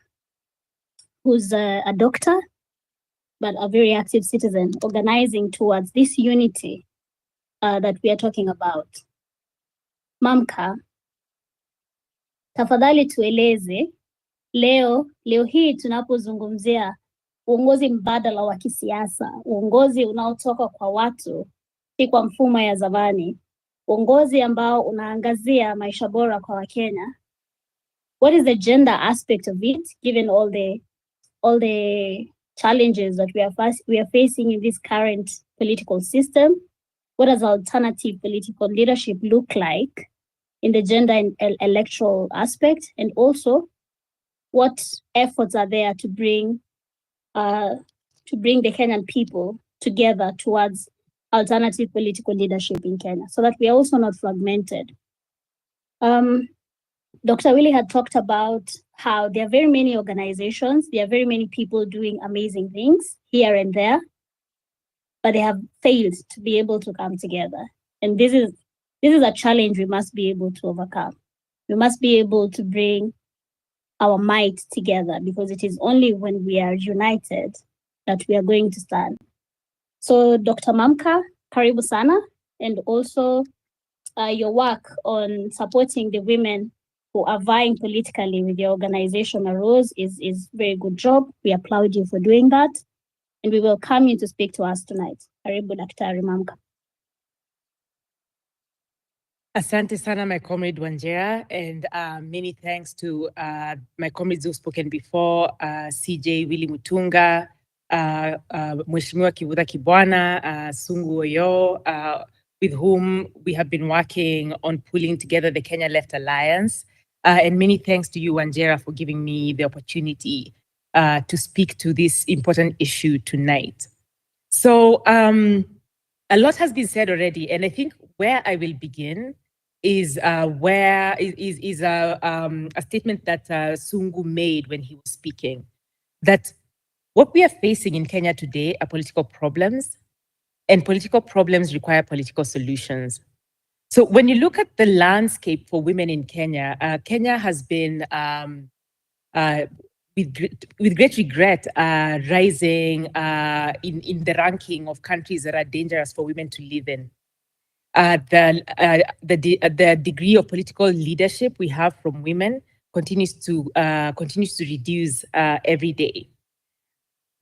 who's a doctor, but a very active citizen, organizing towards this unity that we are talking about. Mamka, tafadhali tueleze leo hii tunapozungumzia uongozi mbadala wa kisiasa, uongozi unaotoka kwa watu, si kwa mfumo ya zamani, uongozi ambao unaangazia maisha bora kwa Wakenya. What is the gender aspect of it, given all the challenges that we are facing in this current political system? What does alternative political leadership look like in the gender and electoral aspect? And also, what efforts are there to bring the Kenyan people together towards alternative political leadership in Kenya, so that we are also not fragmented? Dr. Willie had talked about how there are very many organizations, there are very many people doing amazing things here and there, but they have failed to be able to come together. And this is a challenge we must be able to overcome. We must be able to bring our might together, because it is only when we are united that we are going to stand. So Dr. Mamka, karibu sana, and also your work on supporting the women who are vying politically with your organization Arose is very good job. We applaud you for doing that. And we welcome you to speak to us tonight. Karibu Daktari Mamka. Asante sana, my comrade Wanjera, and many thanks to my comrades who've spoken before, CJ Willy Mutunga, Mheshimiwa Kivutha Kibwana, Sungu Oyo, with whom we have been working on pulling together the Kenya Left Alliance. And many thanks to you, Wanjera, for giving me the opportunity to speak to this important issue tonight. So a lot has been said already, and I think where I will begin is a statement that Sungu made when he was speaking, that what we are facing in Kenya today are political problems, and political problems require political solutions. So when you look at the landscape for women in Kenya, Kenya has been, with great regret, rising in the ranking of countries that are dangerous for women to live in. The degree of political leadership we have from women continues to reduce every day.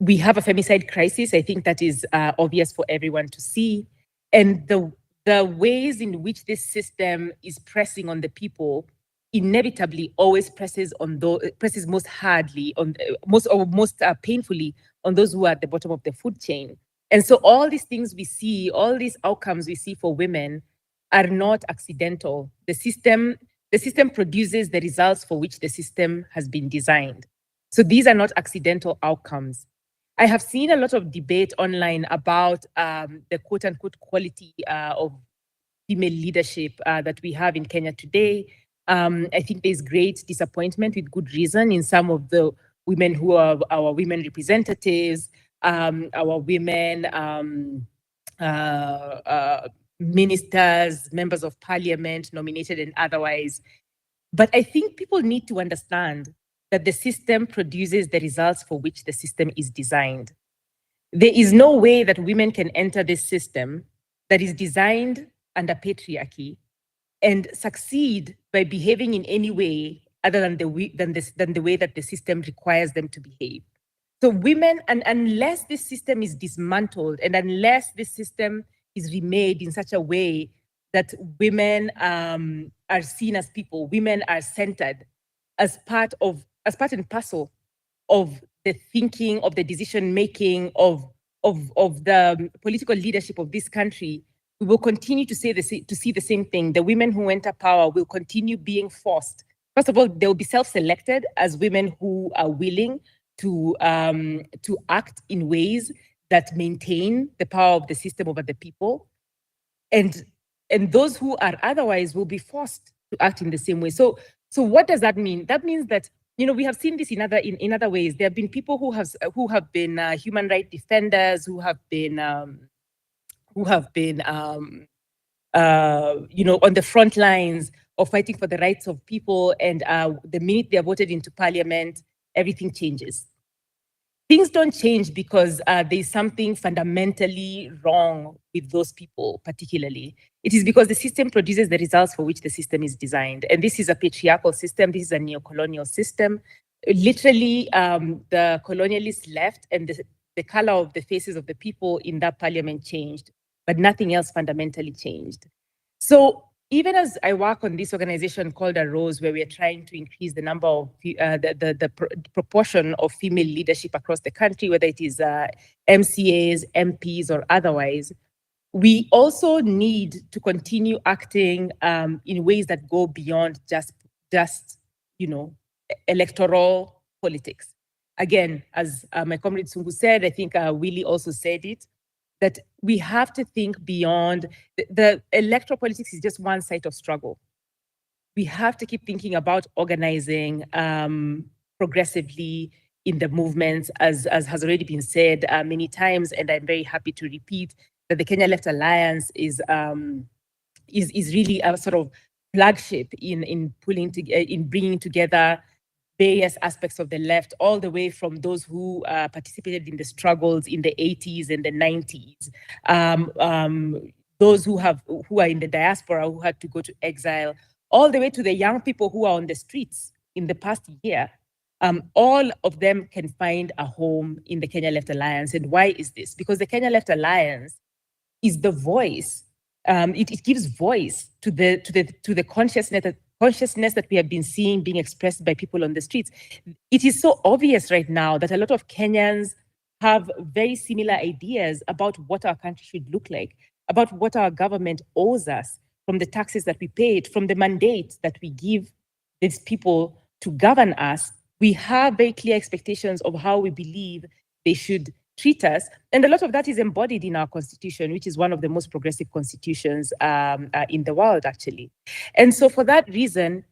We have a femicide crisis. I think that is obvious for everyone to see, and the ways in which this system is pressing on the people inevitably always presses most hardly on most painfully on those who are at the bottom of the food chain. And so all these things we see, all these outcomes we see for women are not accidental. The system produces the results for which the system has been designed. So these are not accidental outcomes. I have seen a lot of debate online about the quote unquote quality of female leadership that we have in Kenya today. I think there's great disappointment, with good reason, in some of the women who are our women representatives, our women ministers, members of parliament, nominated and otherwise. But I think people need to understand that the system produces the results for which the system is designed. There is no way that women can enter this system that is designed under patriarchy and succeed by behaving in any way other than the way that the system requires them to behave. So women, and unless this system is dismantled, and unless this system is remade in such a way that women are seen as people, women are centered as part and parcel of the thinking, of the decision making, of the political leadership of this country, we will continue to see the same thing. The women who enter power will continue being forced. First of all, they will be self-selected as women who are willing to act in ways that maintain the power of the system over the people. And those who are otherwise will be forced act in the same way. So what does that mean? That means that, you know, we have seen this in other ways. There have been people who have been human rights defenders, who have been you know, on the front lines of fighting for the rights of people, and the minute they are voted into parliament, everything changes. Things don't change because there's something fundamentally wrong with those people, particularly. It is because the system produces the results for which the system is designed. And this is a patriarchal system. This is a neocolonial system. Literally, the colonialists left, and the color of the faces of the people in that parliament changed, but nothing else fundamentally changed. So even as I work on this organization called Arose, where we are trying to increase the number of the proportion of female leadership across the country, whether it is MCAs, MPs, or otherwise, we also need to continue acting in ways that go beyond just you know, electoral politics. Again, as my comrade Sungu said, I think Willie also said it, that we have to think beyond. The electoral politics is just one side of struggle. We have to keep thinking about organizing progressively in the movements, as has already been said many times, and I'm very happy to repeat that the Kenya Left Alliance is really a sort of flagship in bringing together various aspects of the left, all the way from those who participated in the struggles in the 80s and the 90s, those who are in the diaspora, who had to go to exile, all the way to the young people who are on the streets in the past year. All of them can find a home in the Kenya Left Alliance. And why is this? Because the Kenya Left Alliance is the voice. It gives voice to the consciousness that we have been seeing being expressed by people on the streets. It is so obvious right now that a lot of Kenyans have very similar ideas about what our country should look like, about what our government owes us, from the taxes that we paid, from the mandate that we give these people to govern us. We have very clear expectations of how we believe they should treat us. And a lot of that is embodied in our constitution, which is one of the most progressive constitutions in the world, actually. And so for that reason,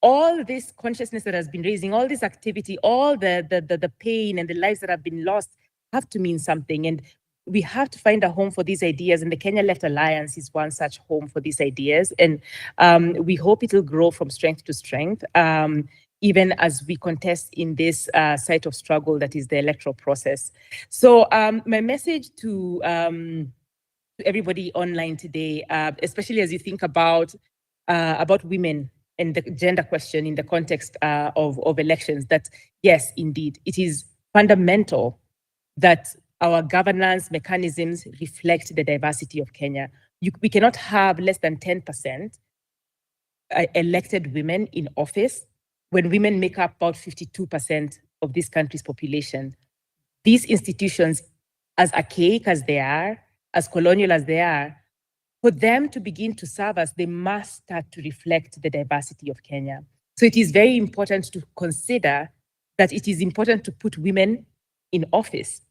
all this consciousness that has been raising, all this activity, all the pain and the lives that have been lost have to mean something. And we have to find a home for these ideas. And the Kenya Left Alliance is one such home for these ideas. And we hope it will grow from strength to strength, even as we contest in this site of struggle that is the electoral process. So my message to everybody online today, especially as you think about women and the gender question in the context of elections, that yes, indeed, it is fundamental that our governance mechanisms reflect the diversity of Kenya. We cannot have less than 10% elected women in office when women make up about 52% of this country's population. These institutions, as archaic as they are, as colonial as they are, for them to begin to serve us, they must start to reflect the diversity of Kenya. So it is very important to consider that it is important to put women in office.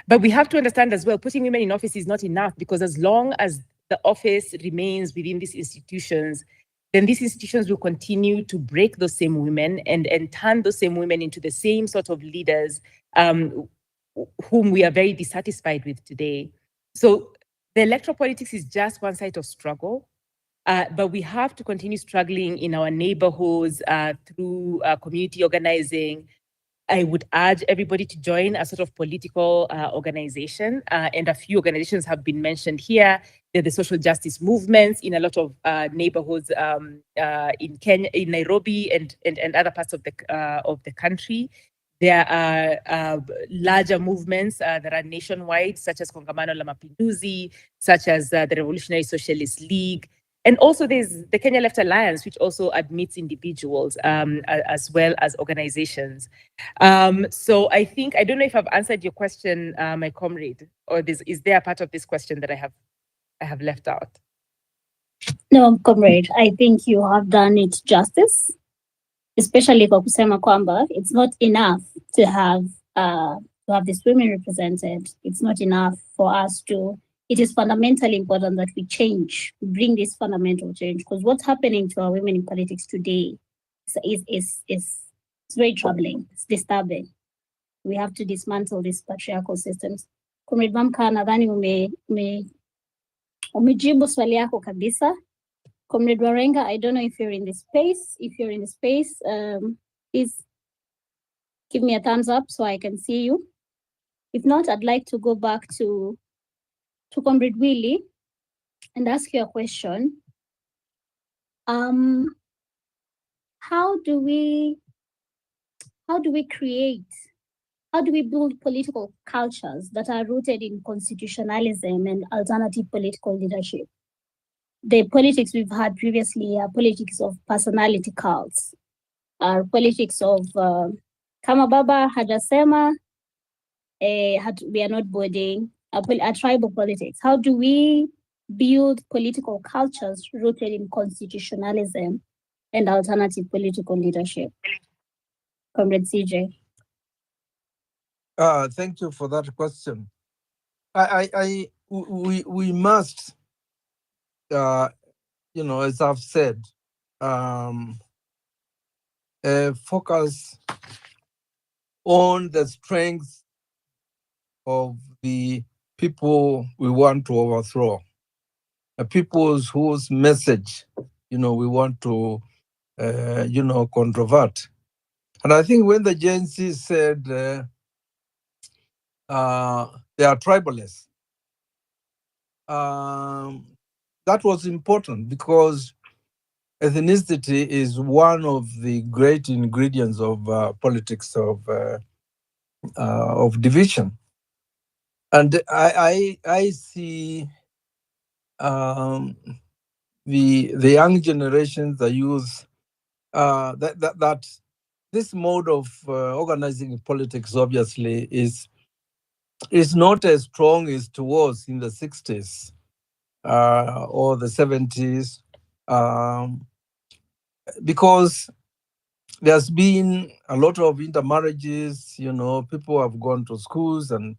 But we have to understand as well, putting women in office is not enough, because as long as the office remains within these institutions, then these institutions will continue to break those same women and turn those same women into the same sort of leaders whom we are very dissatisfied with today. So the electoral politics is just one side of struggle, but we have to continue struggling in our neighborhoods through community organizing. I would urge everybody to join a sort of political organization, and a few organizations have been mentioned here. There are the social justice movements in a lot of neighborhoods in Kenya, in Nairobi, and other parts of the country. There are larger movements that are nationwide, such as Kongamano la Mapinduzi, such as the Revolutionary Socialist League. And also there's the Kenya Left Alliance, which also admits individuals as well as organizations. So I think, I don't know if I've answered your question, my comrade, or is there a part of this question that I have left out? No, comrade, I think you have done it justice, especially kwa kusema kwamba it's not enough to have these women represented. It's not enough for us to it is fundamentally important that we change, bring this fundamental change, because what's happening to our women in politics today is it's very troubling. It's disturbing. We have to dismantle these patriarchal systems. Comrade Mamka, nadhani umejibu swali yako kabisa. Comrade Warenga, I don't know if you're in the space. If you're in the space, please give me a thumbs up so I can see you. If not, I'd like to go back to Comrade Willie and ask you a question. How do we build political cultures that are rooted in constitutionalism and alternative political leadership? The politics we've had previously are politics of personality cults, are politics of kama baba hajasema, we are not boarding, a tribal politics. How do we build political cultures rooted in constitutionalism and alternative political leadership? Comrade CJ. Thank you for that question. We must, as I've said, focus on the strengths of the people we want to overthrow, the people whose message, we want to, controvert. And I think when the Gen Z said they are tribalists, that was important because ethnicity is one of the great ingredients of politics of division. And I see the young generations, the youth, that this mode of organizing politics obviously is not as strong as it was in the 60s or the 70s, because there's been a lot of intermarriages. People have gone to schools and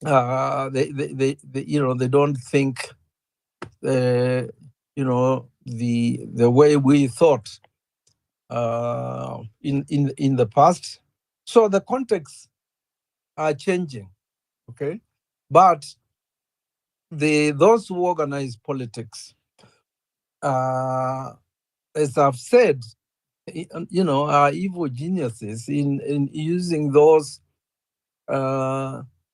they don't think the way we thought in the past. So the contexts are changing, okay? But those who organize politics, as I've said, are evil geniuses in using those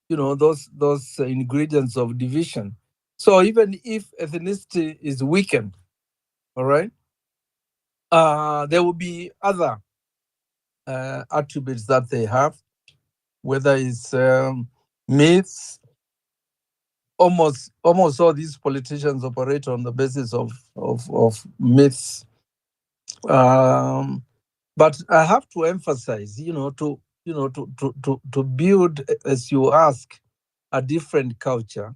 those ingredients of division. So even if ethnicity is weakened, all right, there will be other attributes that they have, whether it's myths. Almost all these politicians operate on the basis of myths. But I have to emphasize, to build, as you ask, a different culture,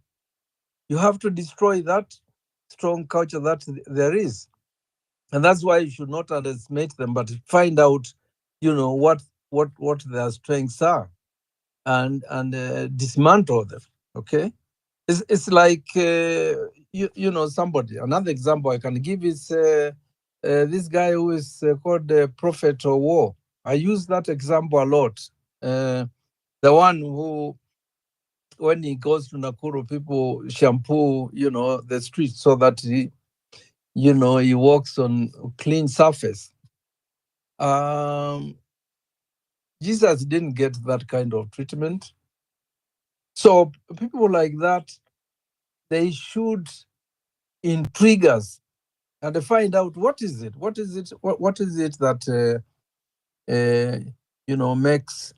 you have to destroy that strong culture that there is. And that's why you should not underestimate them, but find out, what their strengths are and dismantle them, okay? It's like, somebody, another example I can give is this guy who is called the Prophet of War. I use that example a lot. The one who, when he goes to Nakuru, people shampoo, the streets so that he walks on clean surface. Jesus didn't get that kind of treatment. So people like that, they should intrigue us and find out what is it that makes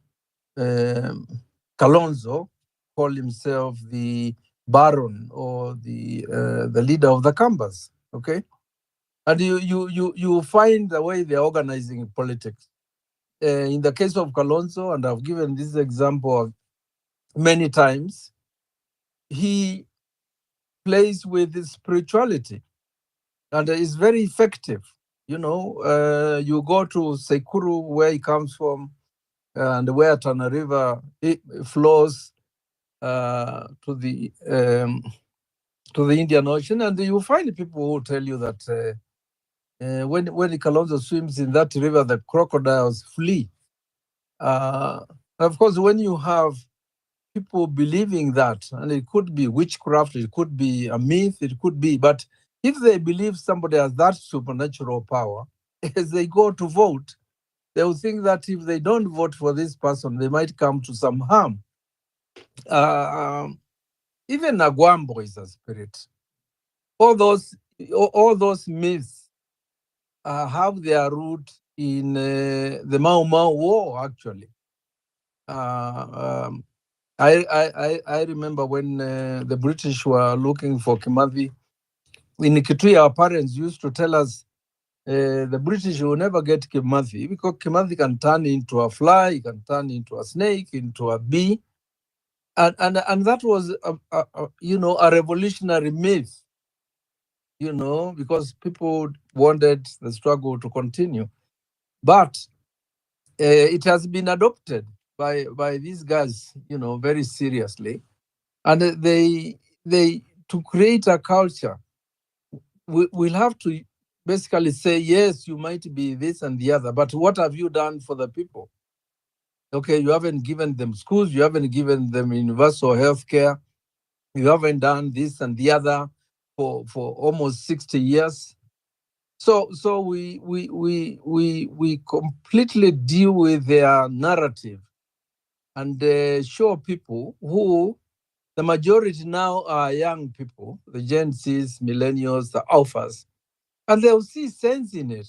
Kalonzo call himself the Baron or the leader of the Kambas, okay? And you find the way they're organizing politics. In the case of Kalonzo, and I've given this example many times, he plays with his spirituality and is very effective. You go to Sekuru, where he comes from, and where Tana River flows to the to the Indian Ocean, and you find people who tell you that when Kalonzo swims in that river, the crocodiles flee. Of course, when you have people believing that, and it could be witchcraft, it could be a myth, it could be, but if they believe somebody has that supernatural power, as they go to vote, they will think that if they don't vote for this person, they might come to some harm. Even Agwambo is a spirit. All those myths have their root in the Mau Mau War, actually. I remember when the British were looking for Kimathi. In Kitui, our parents used to tell us the British will never get Kimathi because Kimathi can turn into a fly, can turn into a snake, into a bee. And that was, a revolutionary myth, because people wanted the struggle to continue. But it has been adopted by these guys, very seriously. And they to create a culture, we'll have to basically say, yes, you might be this and the other, but what have you done for the people? Okay, you haven't given them schools, you haven't given them universal health care, you haven't done this and the other for almost 60 years. So we completely deal with their narrative and show people who the majority now are young people, the Gen Zs, millennials, the alphas, and they'll see sense in it.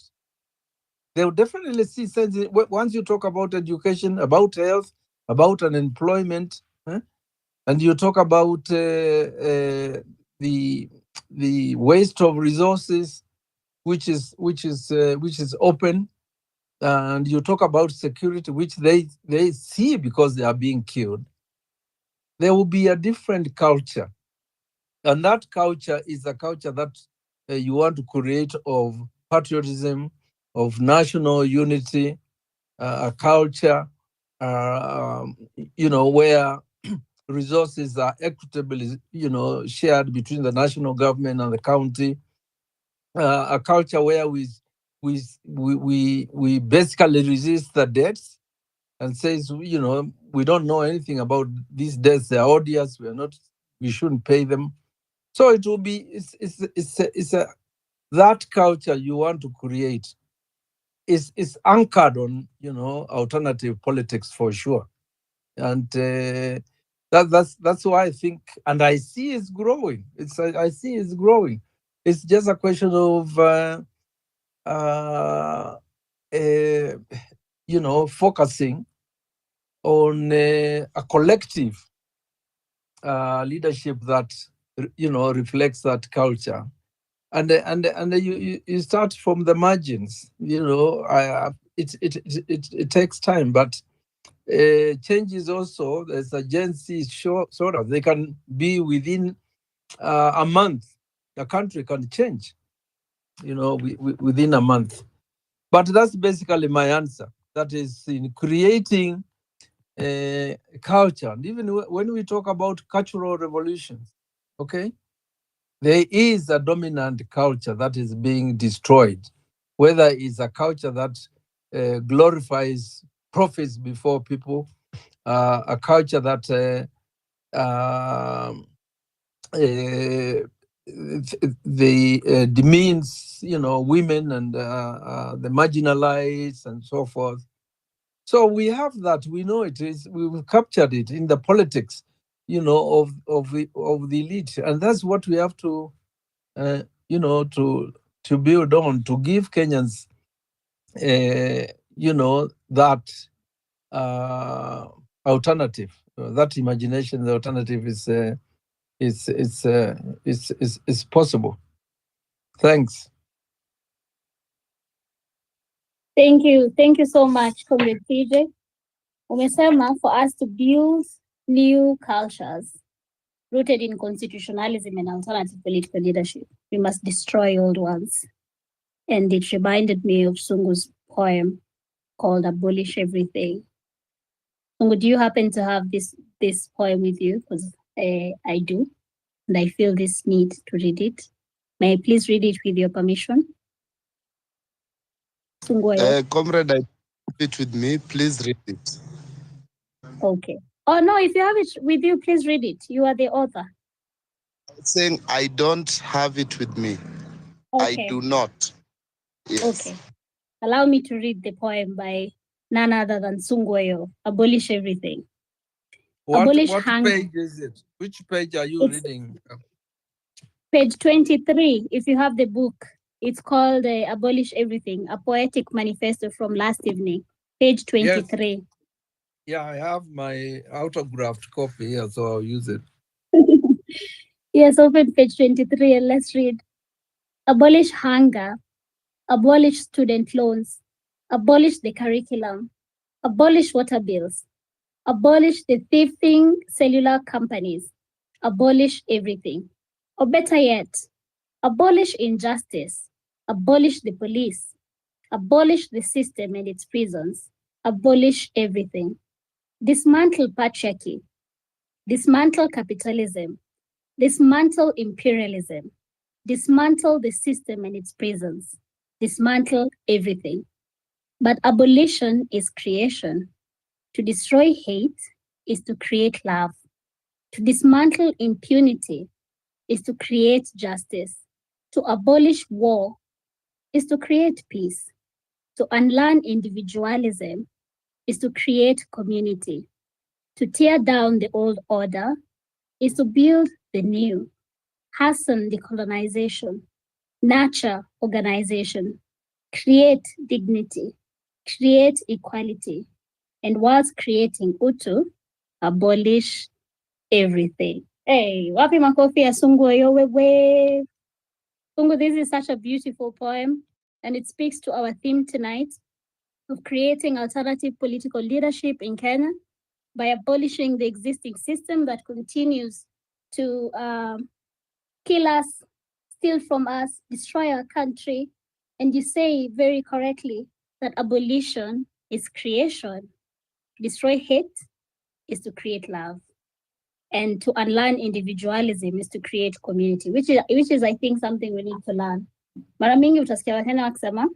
They'll definitely see sense in it. Once you talk about education, about health, about unemployment, and you talk about the waste of resources, which is open, and you talk about security, which they see because they are being killed. There will be a different culture, and that culture is a culture that you want to create of patriotism, of national unity, a culture, where resources are equitably, shared between the national government and the county. A culture where we basically resist the debts and says, we don't know anything about these debts. They're odious. We shouldn't pay them. So it will be, that culture you want to create is anchored on, alternative politics for sure. And that's why I think, and I see it's growing. I see it's growing. It's just a question of, focusing on a collective leadership that reflects that culture, and you start from the margins. It takes time, but changes also. There's agencies sort of, they can be within a month. The country can change, within a month. But that's basically my answer. That is in creating culture. And even when we talk about cultural revolutions, okay, there is a dominant culture that is being destroyed, whether it's a culture that glorifies profits before people, a culture that demeans, women and the marginalized and so forth. So we have that. We know it is. We've captured it in the politics, of the elite, and that's what we have to, to build on, to give Kenyans, that alternative, that imagination. The alternative is possible. Thanks. Thank you so much, Comrade PJ. Umesema for us to build new cultures rooted in constitutionalism and alternative political leadership, we must destroy old ones. And it reminded me of Sungu's poem called Abolish Everything. Sungu, do you happen to have this poem with you? Because I do. and I feel this need to read it. May I please read it with your permission? Sungweyo. Comrade, I have it with me. Please read it. Okay. Oh no, if you have it with you, please read it. You are the author. I'm saying I don't have it with me. Okay. I do not. Yes. Okay. Allow me to read the poem by none other than Sungweyo, Abolish Everything. What Abolish hunger. page is it? Which page are you It's- reading? Page 23, if you have the book. It's called Abolish Everything, a poetic manifesto from last evening. Page 23. Yeah, I have my autographed copy here, so I'll use it. Yes, open page 23 and let's read. Abolish hunger, abolish student loans, abolish the curriculum, abolish water bills, abolish the thieving cellular companies, abolish everything. Or better yet, abolish injustice, abolish the police, abolish the system and its prisons, abolish everything. Dismantle patriarchy, dismantle capitalism, dismantle imperialism, dismantle the system and its prisons, dismantle everything. But abolition is creation. To destroy hate is to create love. To dismantle impunity is to create justice. To abolish war is to create peace. To unlearn individualism is to create community. To tear down the old order is to build the new. Hasten decolonization, nurture organization, create dignity, create equality, and whilst creating Utu, abolish everything. Hey, wapi makofi ya Sungweyo wewe. Sungu, this is such a beautiful poem, and it speaks to our theme tonight of creating alternative political leadership in Kenya by abolishing the existing system that continues to kill us, steal from us, destroy our country. And you say very correctly that abolition is creation. Destroy hate is to create love. And to unlearn individualism is to create community, which is I think something we need to learn. Mara mingi utasikia Wakenya wakisema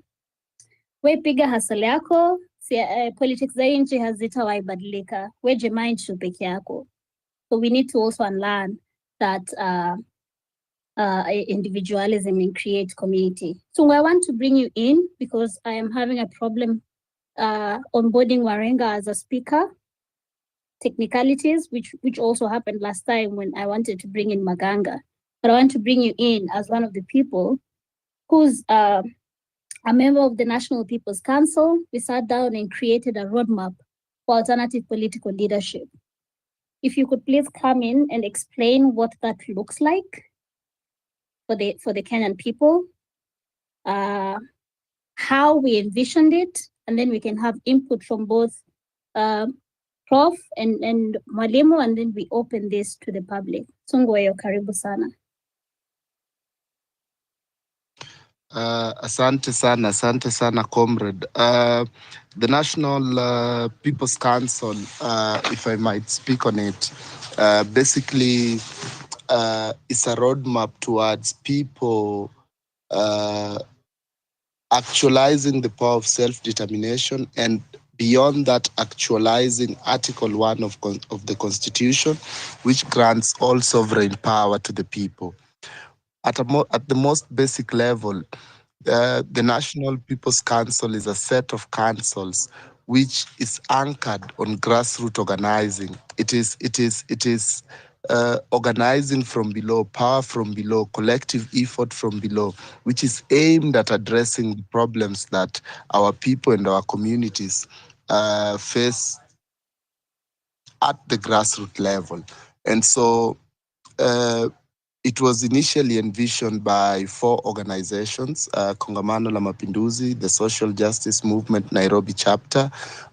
we piga hustle yako, politics za nchi hazitawahi badilika, we jimain tu peke yako. So we need to also unlearn that individualism and create community. So I want to bring you in because I am having a problem onboarding Warenga as a speaker. Technicalities, which also happened last time when I wanted to bring in Maganga. But I want to bring you in as one of the people who's a member of the National People's Council. We sat down and created a roadmap for alternative political leadership. If you could please come in and explain what that looks like for the Kenyan people, how we envisioned it, and then we can have input from both Prof and Mwalimu, and then we open this to the public. Sungweyo, karibu sana. Asante sana, comrade. The National People's Council, if I might speak on it, basically is a roadmap towards people actualizing the power of self-determination, and beyond that, actualizing Article 1 of the Constitution, which grants all sovereign power to the people. At the most basic level, the National People's Council is a set of councils which is anchored on grassroots organizing. It is organizing from below, power from below, collective effort from below, which is aimed at addressing the problems that our people and our communities face at the grassroots level. And so it was initially envisioned by 4 organizations, Kongamano la Mapinduzi, the Social Justice Movement Nairobi chapter,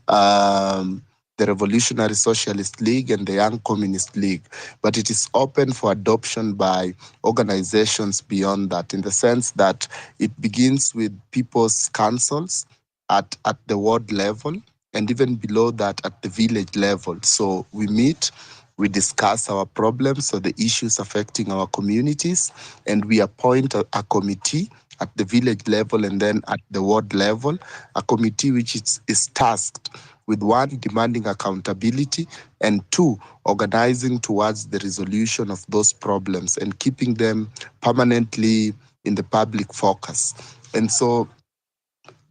the Revolutionary Socialist League, and the Young Communist League. But it is open for adoption by organizations beyond that, in the sense that it begins with people's councils at the ward level, and even below that at the village level. So we meet We discuss our problems or the issues affecting our communities, and we appoint a committee at the village level and then at the ward level, a committee which is tasked with one, demanding accountability, and two, organizing towards the resolution of those problems and keeping them permanently in the public focus. And so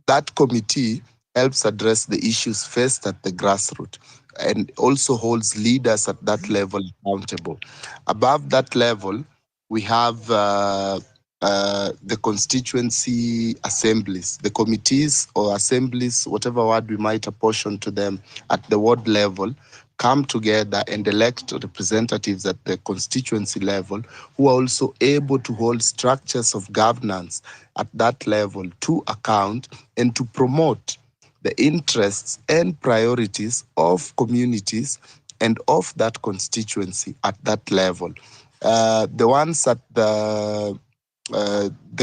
that committee helps address the issues faced at the grassroots and also holds leaders at that level accountable. Above that level, we have the constituency assemblies, the committees or assemblies, whatever word we might apportion to them at the ward level, come together and elect representatives at the constituency level who are also able to hold structures of governance at that level to account and to promote the interests and priorities of communities and of that constituency at that level. The ones at the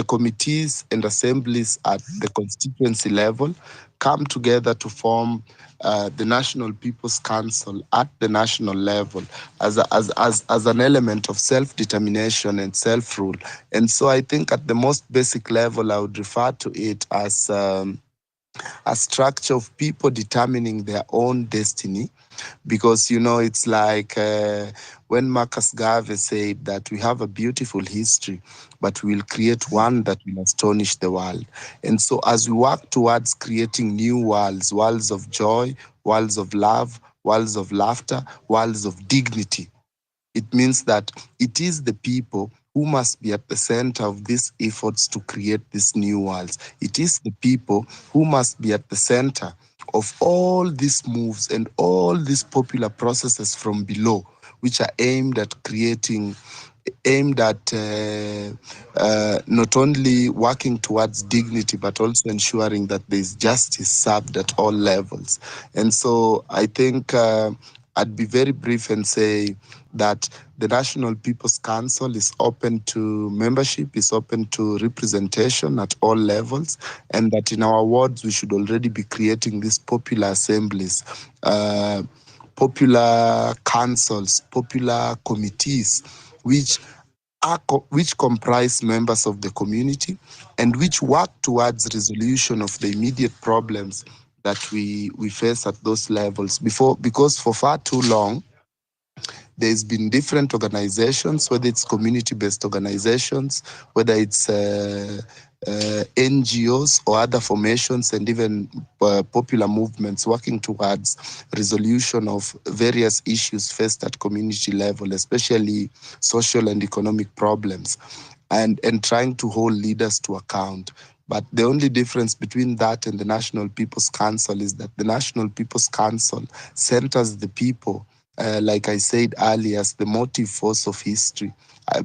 committees and assemblies at the constituency level come together to form the National People's Council at the national level as an element of self-determination and self-rule. And so I think at the most basic level, I would refer to it as a structure of people determining their own destiny, because it's like when Marcus Garvey said that we have a beautiful history, but we will create one that will astonish the world. And so as we work towards creating new worlds of joy, worlds of love, worlds of laughter, worlds of dignity, it means that it is the people who must be at the center of these efforts to create these new worlds. It is the people who must be at the center of all these moves and all these popular processes from below, which are aimed at not only working towards dignity, but also ensuring that there is justice served at all levels. And so I think I'd be very brief and say that the National People's Council is open to membership, is open to representation at all levels, and that in our wards we should already be creating these popular assemblies, popular councils, popular committees, which comprise members of the community and which work towards resolution of the immediate problems that we face at those levels. Because for far too long, there's been different organizations, whether it's community-based organizations, whether it's NGOs or other formations, and even popular movements working towards resolution of various issues faced at community level, especially social and economic problems, and trying to hold leaders to account. But the only difference between that and the National People's Council is that the National People's Council centers the people, like I said earlier, as the motive force of history,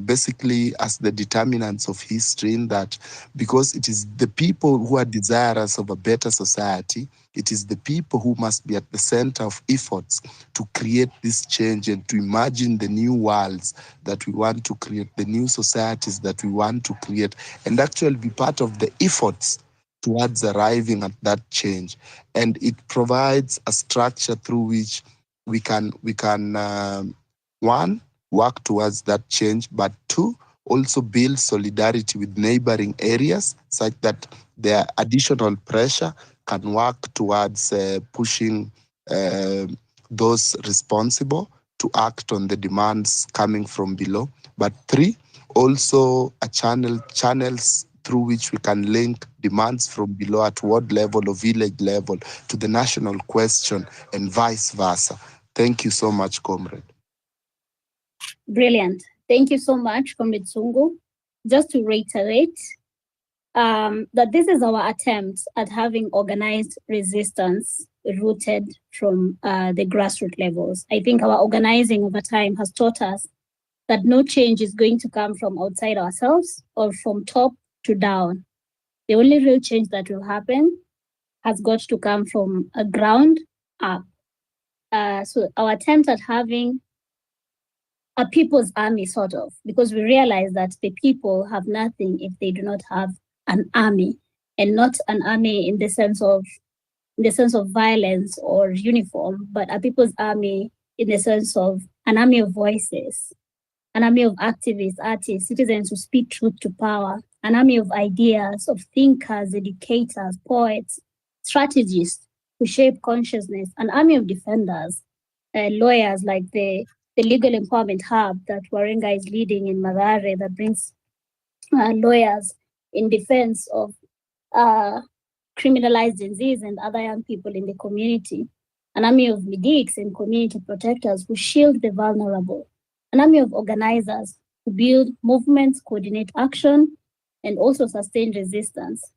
basically as the determinants of history, in that because it is the people who are desirous of a better society, it is the people who must be at the center of efforts to create this change and to imagine the new worlds that we want to create, the new societies that we want to create, and actually be part of the efforts towards arriving at that change. And it provides a structure through which we can one, work towards that change, but two, also build solidarity with neighboring areas such that their additional pressure can work towards pushing those responsible to act on the demands coming from below. But three, also a channels through which we can link demands from below at ward level or village level to the national question and vice versa. Thank you so much, comrade. Brilliant. Thank you so much, Comrade Sungu. Just to reiterate, that this is our attempt at having organized resistance rooted from the grassroots levels. I think our organizing over time has taught us that no change is going to come from outside ourselves or from top to down. The only real change that will happen has got to come from a ground up. So our attempt at having a people's army, sort of, because we realize that the people have nothing if they do not have an army, and not an army in the sense of violence or uniform, but a people's army in the sense of an army of voices, an army of activists, artists, citizens who speak truth to power, an army of ideas, of thinkers, educators, poets, strategists who shape consciousness, an army of defenders, lawyers like the Legal Empowerment Hub that Warenga is leading in Mathare that brings lawyers in defense of criminalized disease and other young people in the community, an army of medics and community protectors who shield the vulnerable, an army of organizers who build movements, coordinate action, and also sustain resistance.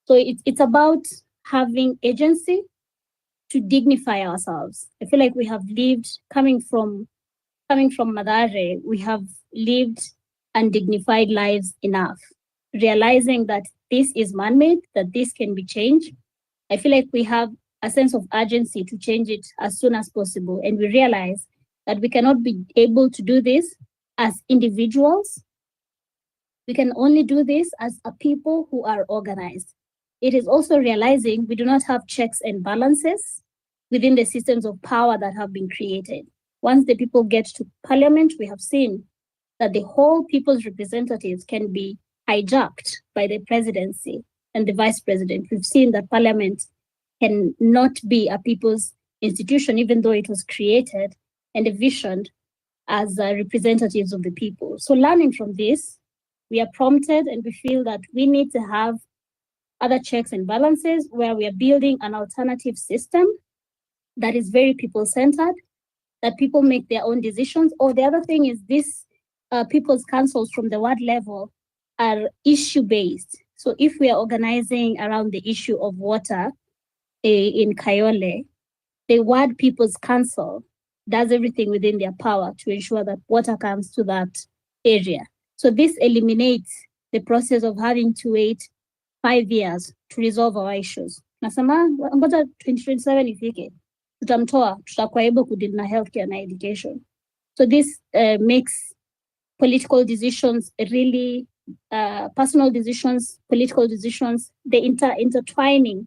So it's about having agency to dignify ourselves. I feel like we have lived, coming from Mathare, we have lived undignified lives enough, realizing that this is man-made, that this can be changed. I feel like we have a sense of urgency to change it as soon as possible. And we realize that we cannot be able to do this as individuals. We can only do this as a people who are organized. It is also realizing we do not have checks and balances within the systems of power that have been created. Once the people get to parliament, we have seen that the whole people's representatives can be hijacked by the presidency and the vice president. We've seen that parliament can not be a people's institution, even though it was created and envisioned as representatives of the people. So learning from this, we are prompted and we feel that we need to have other checks and balances where we are building an alternative system that is very people-centered, that people make their own decisions. Or the other thing is this people's councils from the ward level are issue-based. So if we are organizing around the issue of water in Kayole, the ward people's council does everything within their power to ensure that water comes to that area. So this eliminates the process of having to wait 5 years to resolve our issues. Nasema ngoja 2027 ifike, tutamtoa, tutakuwa able kudeal na healthcare na education. So this makes political decisions really personal decisions, political decisions, the intertwining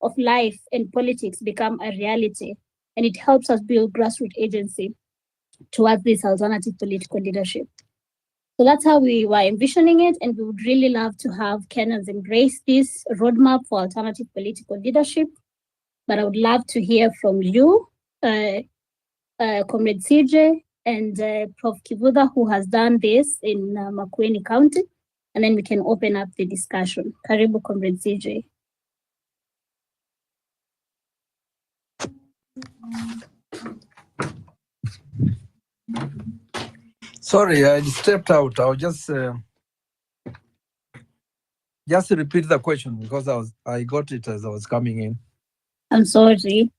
of life and politics become a reality, and it helps us build grassroots agency towards this alternative political leadership. So that's how we were envisioning it, and we would really love to have Kenyans embrace this roadmap for alternative political leadership. But I would love to hear from you, Comrade CJ, and Prof. Kivuda, who has done this in Makueni County, and then we can open up the discussion. Karibu, Comrade CJ. Sorry, I stepped out. I'll just repeat the question because I got it as I was coming in. I'm sorry.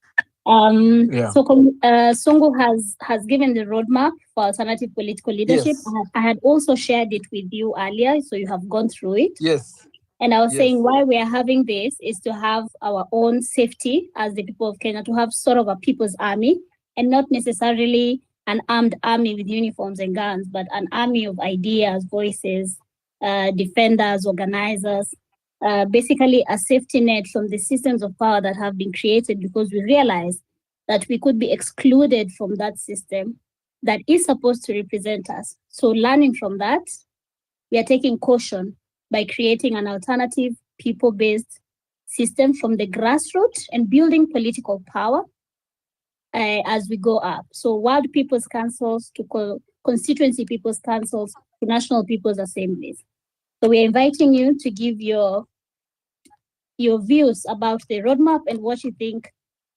Yeah. So Songo has given the roadmap for alternative political leadership. Yes. I had also shared it with you earlier, so you have gone through it. Yes. And I was Yes. saying why we are having this is to have our own safety as the people of Kenya, to have sort of a people's army, and not necessarily an armed army with uniforms and guns, but an army of ideas, voices, defenders, organizers, basically a safety net from the systems of power that have been created, because we realize that we could be excluded from that system that is supposed to represent us. So learning from that, we are taking caution by creating an alternative people-based system from the grassroots and building political power as we go up. So ward people's councils to constituency people's councils to national people's assemblies. So we are inviting you to give your views about the roadmap and what you think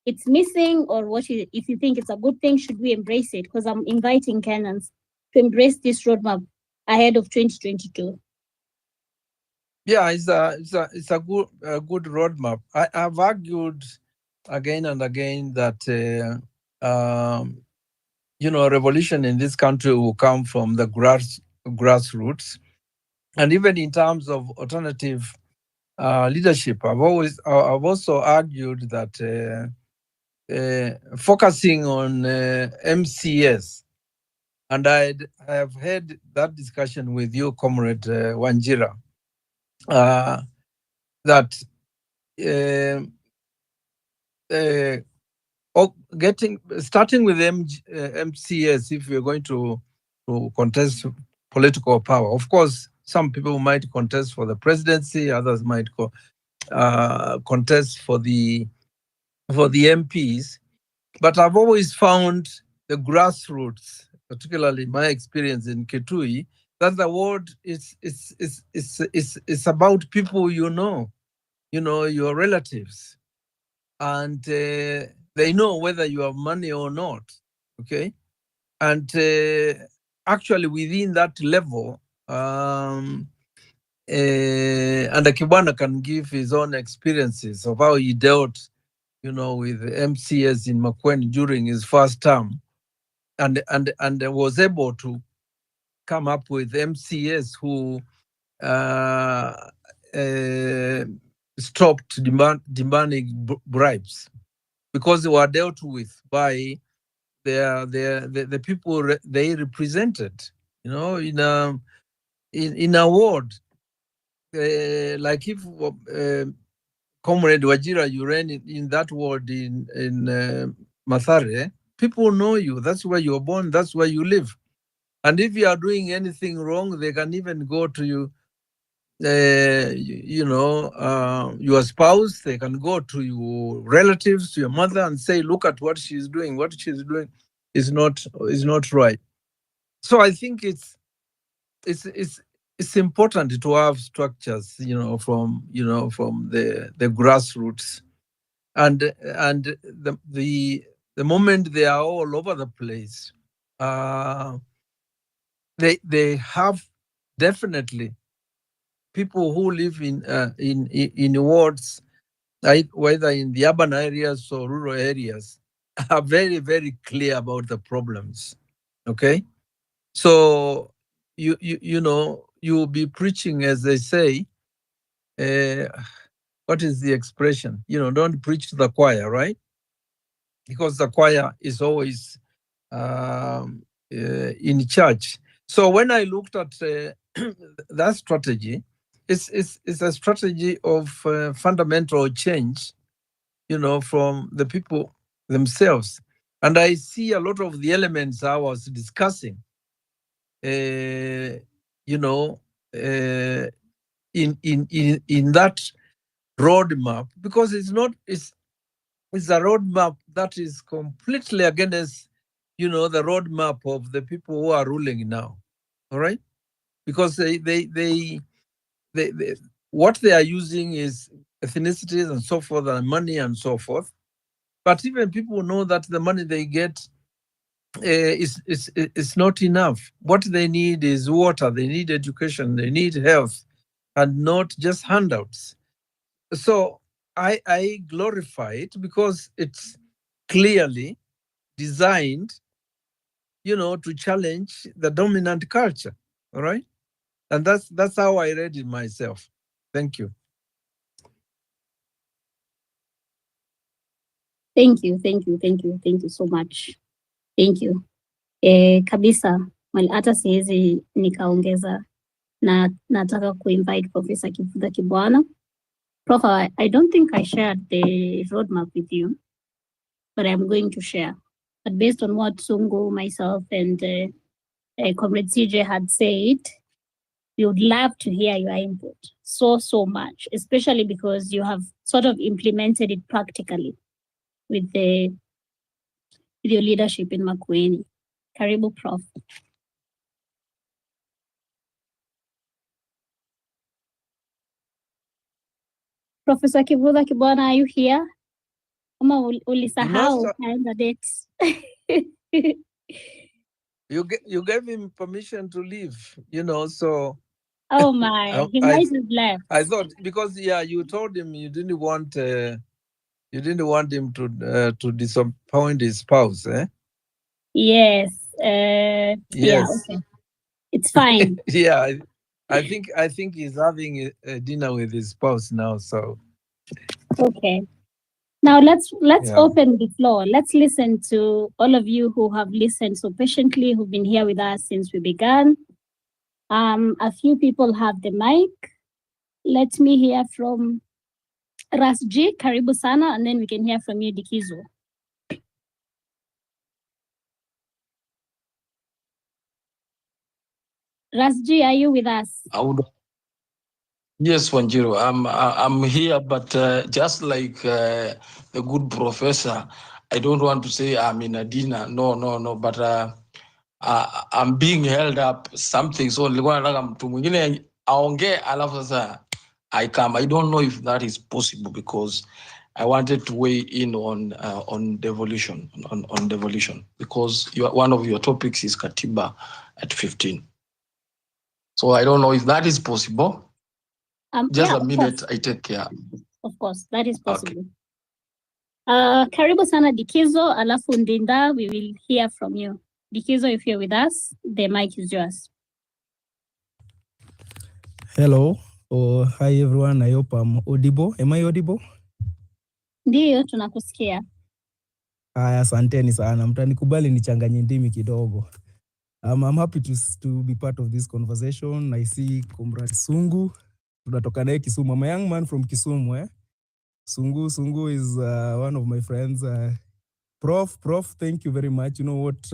it's missing, or if you think it's a good thing, should we embrace it? Because I'm inviting Kenyans to embrace this roadmap ahead of 2022. Yeah, it's a good roadmap. I've argued again and again that revolution in this country will come from the grassroots, and even in terms of alternative leadership, I've also argued that focusing on MCS, and I have had that discussion with you, Comrade Wanjira, that starting with MCS, if we're going to contest political power. Of course, some people might contest for the presidency, others might contest for the MPs. But I've always found the grassroots, particularly my experience in Kitui, that the word is about people your relatives, and they know whether you have money or not. Okay, and actually within that level, and Akibwana can give his own experiences of how he dealt, with MCS in Makueni during his first term, and was able to come up with MCS who stopped demanding bribes, because they were dealt with by the people they represented. In a ward, like if Comrade Wajira, you ran in that ward in Mathare, people know you. That's where you're born. That's where you live. And if you are doing anything wrong, they can even go to you. Your spouse. They can go to your relatives, to your mother, and say, "Look at what she's doing. What she's doing is not right." So I think it's important to have structures, from the grassroots, and the moment they are all over the place, they have definitely people who live in wards, whether in the urban areas or rural areas, are very, very clear about the problems. Okay, so you'll be preaching, as they say. What is the expression? Don't preach to the choir, right? Because the choir is always in church. So when I looked at that strategy, it's a strategy of fundamental change, from the people themselves. And I see a lot of the elements I was discussing, in that roadmap, because it's a roadmap that is completely against, the roadmap of the people who are ruling now. All right, because they what they are using is ethnicities and so forth, and money and so forth. But even people know that the money they get is not enough. What they need is water, they need education, they need health, and not just handouts. So I glorify it because it's clearly designed, to challenge the dominant culture. All right, and that's how I read it myself. Thank you. Thank you so much. Thank you. Kabisa, hata siwezi nikaongeza, na nataka kuinvite Professor Kivuda Kibwana. Prof, I don't think I shared the roadmap with you, but I'm going to share. But based on what Sungu, myself, and Comrade CJ had said, we would love to hear your input so much, especially because you have sort of implemented it practically with your leadership in Makueni. Karibu, Prof. Professor Kivuda Kibwana, are you here? Ama ulisahau kaenda dates. You gave him permission to leave, so. Oh my, he might have left. I thought, because you told him you didn't want him to disappoint his spouse, eh? Yes. Yes. Yeah, okay. It's fine. Yeah, I think he's having a dinner with his spouse now, so. Okay. Now let's open the floor. Let's listen to all of you who have listened so patiently, who've been here with us since we began. A few people have the mic. Let me hear from Ras G, Karibu Sana, and then we can hear from you, Dikizo. Rasji, are you with us? Yes, Wanjiru, I'm here, but just like a good professor, I don't want to say I'm in a dinner. No. But I'm being held up something. So nilikuwa nataka mtu mwingine aongee, alafu sasa I come. I don't know if that is possible because I wanted to weigh in on devolution, on devolution, because one of your topics is Katiba at 15. So I don't know if that is possible. Just Yeah, a minute, I take care. Of course, that is possible. Karibu sana Dikizo, alafu Ndinda, we will hear from you. Dikizo, if you're with us, the mic is yours. Hello. Hi everyone. I hope I'm audible. Am I audible? Ndiyo, tunakusikia. Asanteni sana. Mtanikubali nichanganye ndimi kidogo. I'm happy to be part of this conversation. I see Comrade Sungu. Tunatoka naye Kisumu. I'm a young man from Kisumu. Sungu is one of my friends. Prof, thank you very much. You know what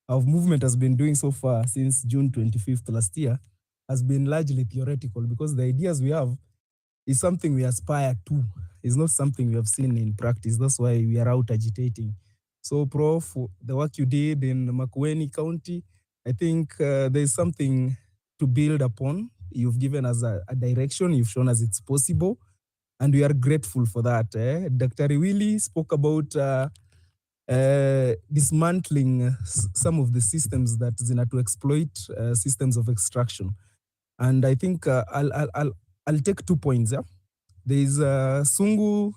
our movement has been doing so far since June 25th last year has been largely theoretical, because the ideas we have is something we aspire to. It's not something we have seen in practice. That's why we are out agitating. So Prof, the work you did in Makueni County, I think there's something to build upon. You've given us a direction. You've shown us it's possible. And we are grateful for that. Dr. Willie spoke about dismantling some of the systems that zina to exploit systems of extraction. And I think I'll take 2 points. There is Sungu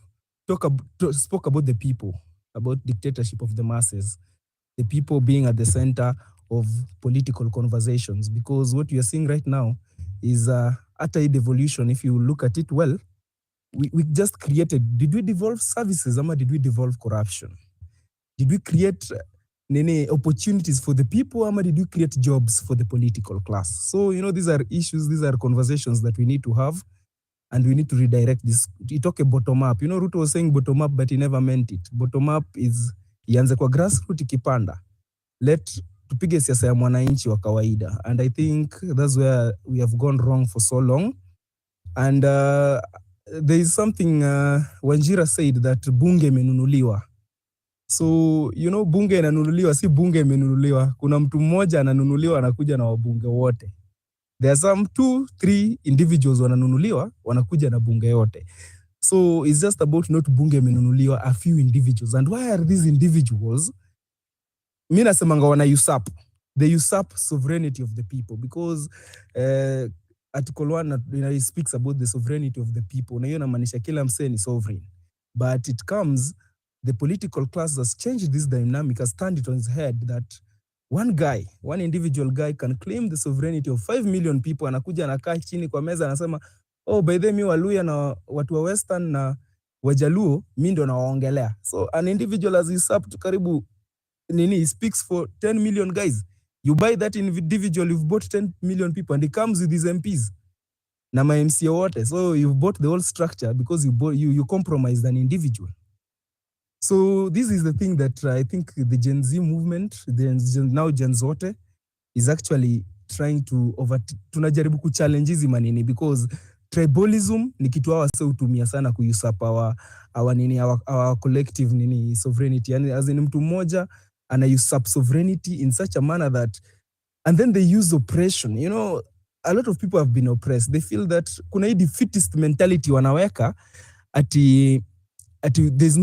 spoke about the people, about dictatorship of the masses, the people being at the center of political conversations, because what we are seeing right now is utter devolution. If you look at it well, we just created, did we devolve services or did we devolve corruption? Did we create opportunities for the people or did we create jobs for the political class? So, you know, these are issues, these are conversations that we need to have, and we need to redirect this. You talk a bottom up. You know, Ruto was saying bottom up, but he never meant it. Bottom up is ianze kwa grassroots ikipanda. Tupige siasa ya mwananchi wa kawaida. And I think that's where we have gone wrong for so long. And there is something Wanjira said, that bunge imenunuliwa. So, you know, bunge inanunuliwa, si bunge imenunuliwa. Kuna mtu mmoja ananunuliwa anakuja na wabunge wote. There are some 2-3 individuals wananunuliwa wanakuja na bunge yote. So it's just about not bunge imenunuliwa, a few individuals. And why are these individuals? Mimi nasemanga wana usurp. They usurp sovereignty of the people, because Article 1 speaks about the sovereignty of the people. Na hiyo inamaanisha kila msee ni sovereign. But it comes, the political class has changed this dynamic, has turned it on its head, that one individual guy can claim the sovereignty of 5 million people. Anakuja anakaa chini kwa meza anasema, oh, by the way, mi Waluya na watu wa Western na Wajaluo mi ndo nawaongelea. So an individual has usurped karibu he speaks for 10 million guys. You buy that individual, you've bought 10 million people, and he comes with his MPs na ma MCA wote. So you've bought the whole structure because you compromised an individual. So this is the thing that I think the Gen Z movement, now Gen Zote, is actually trying to tunajaribu kuchallenge hizi manini, because tribalism ni kitu hawa wase utumia sana kuusurp our collective sovereignty. Yani as in mtu mmoja ana usurp sovereignty in such a manner that, and then they use oppression. You know, a lot of people have been oppressed. They feel that kuna hii defeatist mentality wanaweka ati there's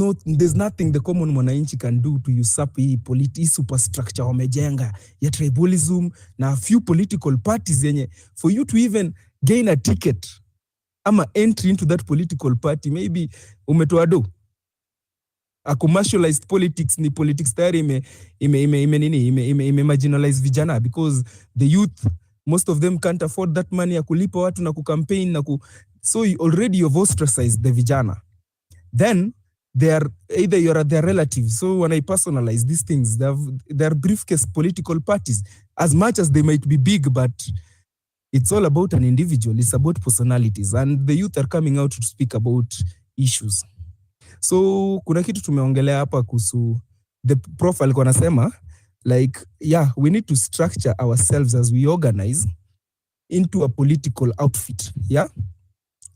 nothing the common mwananchi can do to usurp hii superstructure wamejenga ya tribalism na a few political parties yenye, for you to even gain a ticket ama entry into that political party, maybe umetoa do. A commercialized politics ni politics tayari ime marginalize vijana, because the youth, most of them can't afford that money ya kulipa watu na kucampaign so already you've ostracized the vijana. Then they are either you're their relatives. So when I personalize these things, they're briefcase political parties, as much as they might be big, but it's all about an individual. It's about personalities, and the youth are coming out to speak about issues. So kuna kitu tumeongelea hapa kuhusu, the prof alikuwa anasema like, yeah, we need to structure ourselves as we organize into a political outfit. Yeah,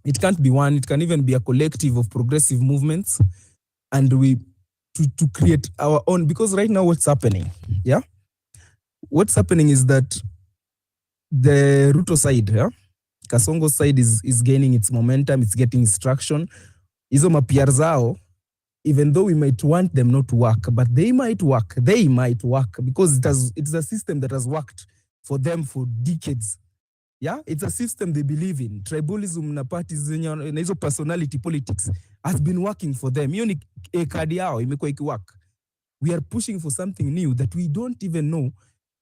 it can't be one. It can even be a collective of progressive movements, and we to create our own. Because right now, what's happening? Yeah, what's happening is that the Ruto side, yeah, Kasongo side is gaining its momentum. It's getting its traction. Hizo mapiar zao, even though we might want them not to work, but they might work. They might work because it's a system that has worked for them for decades. Yeah, it's a system they believe in. Tribalism na parties na hizo personality politics has been working for them. Hiyo ni kadi yao imekuwa ikiwork. We are pushing for something new that we don't even know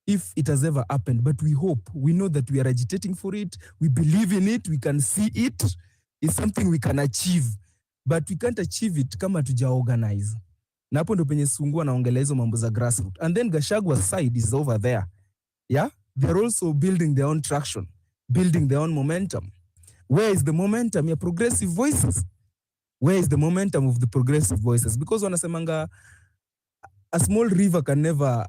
if it has ever happened, but we hope. We know that we are agitating for it. We believe in it. We can see it. It's something we can achieve, but we can't achieve it kama tuja organize. Na hapo ndo penye Sungu anaongelea hizo mambo za grassroots. And then Gachagwa's side is over there. Yeah, they're also building their own traction, building their own momentum. Where is the momentum? Your progressive voices. Where is the momentum of the progressive voices? Because wanasemanga a small river can never,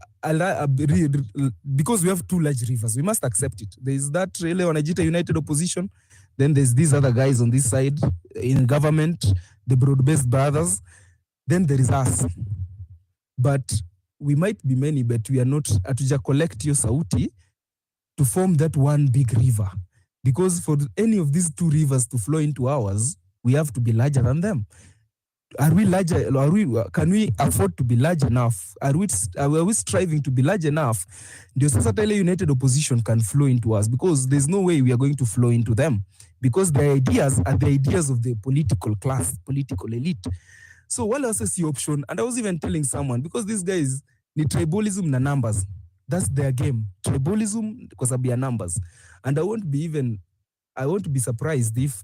because we have two large rivers, we must accept it. There is that really wanajita united opposition. Then there's these other guys on this side in government, the broad-based brothers. Then there is us. But we might be many, but we are not, atuja collect your sauti to form that one big river. Because for any of these two rivers to flow into ours, we have to be larger than them. Are we larger? Can we afford to be large enough? Are we striving to be large enough? The societally united opposition can flow into us, because there's no way we are going to flow into them, because their ideas are the ideas of the political class, political elite. So what else is the option? And I was even telling someone, because these guys need tribalism na numbers. That's their game. Tribalism because of their numbers. And I won't be surprised if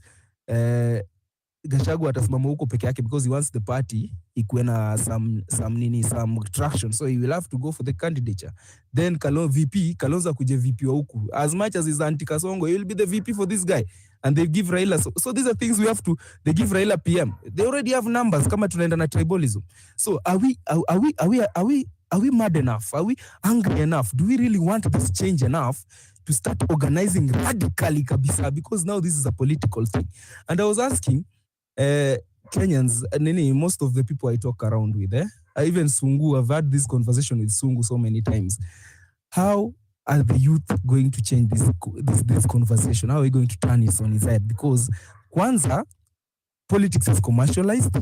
Gachagua atasimama huko peke yake, because he wants the party ikuwe na some traction, so he will have to go for the candidature. Then Kalonzo kuje VP wa huku, as much as he's anti-Kasongo, he will be the VP for this guy, and they give Raila. So these are things we have to. They give Raila PM. They already have numbers. Kama tunaenda na tribalism. So are we mad enough? Are we angry enough? Do we really want this change enough to start organizing radically kabisa? Because now this is a political thing. And I was asking Kenyans, most of the people I talk around with, even Sungu, I've had this conversation with Sungu so many times. How are the youth going to change this conversation? How are we going to turn it on its head? Because kwanza, politics is commercialized.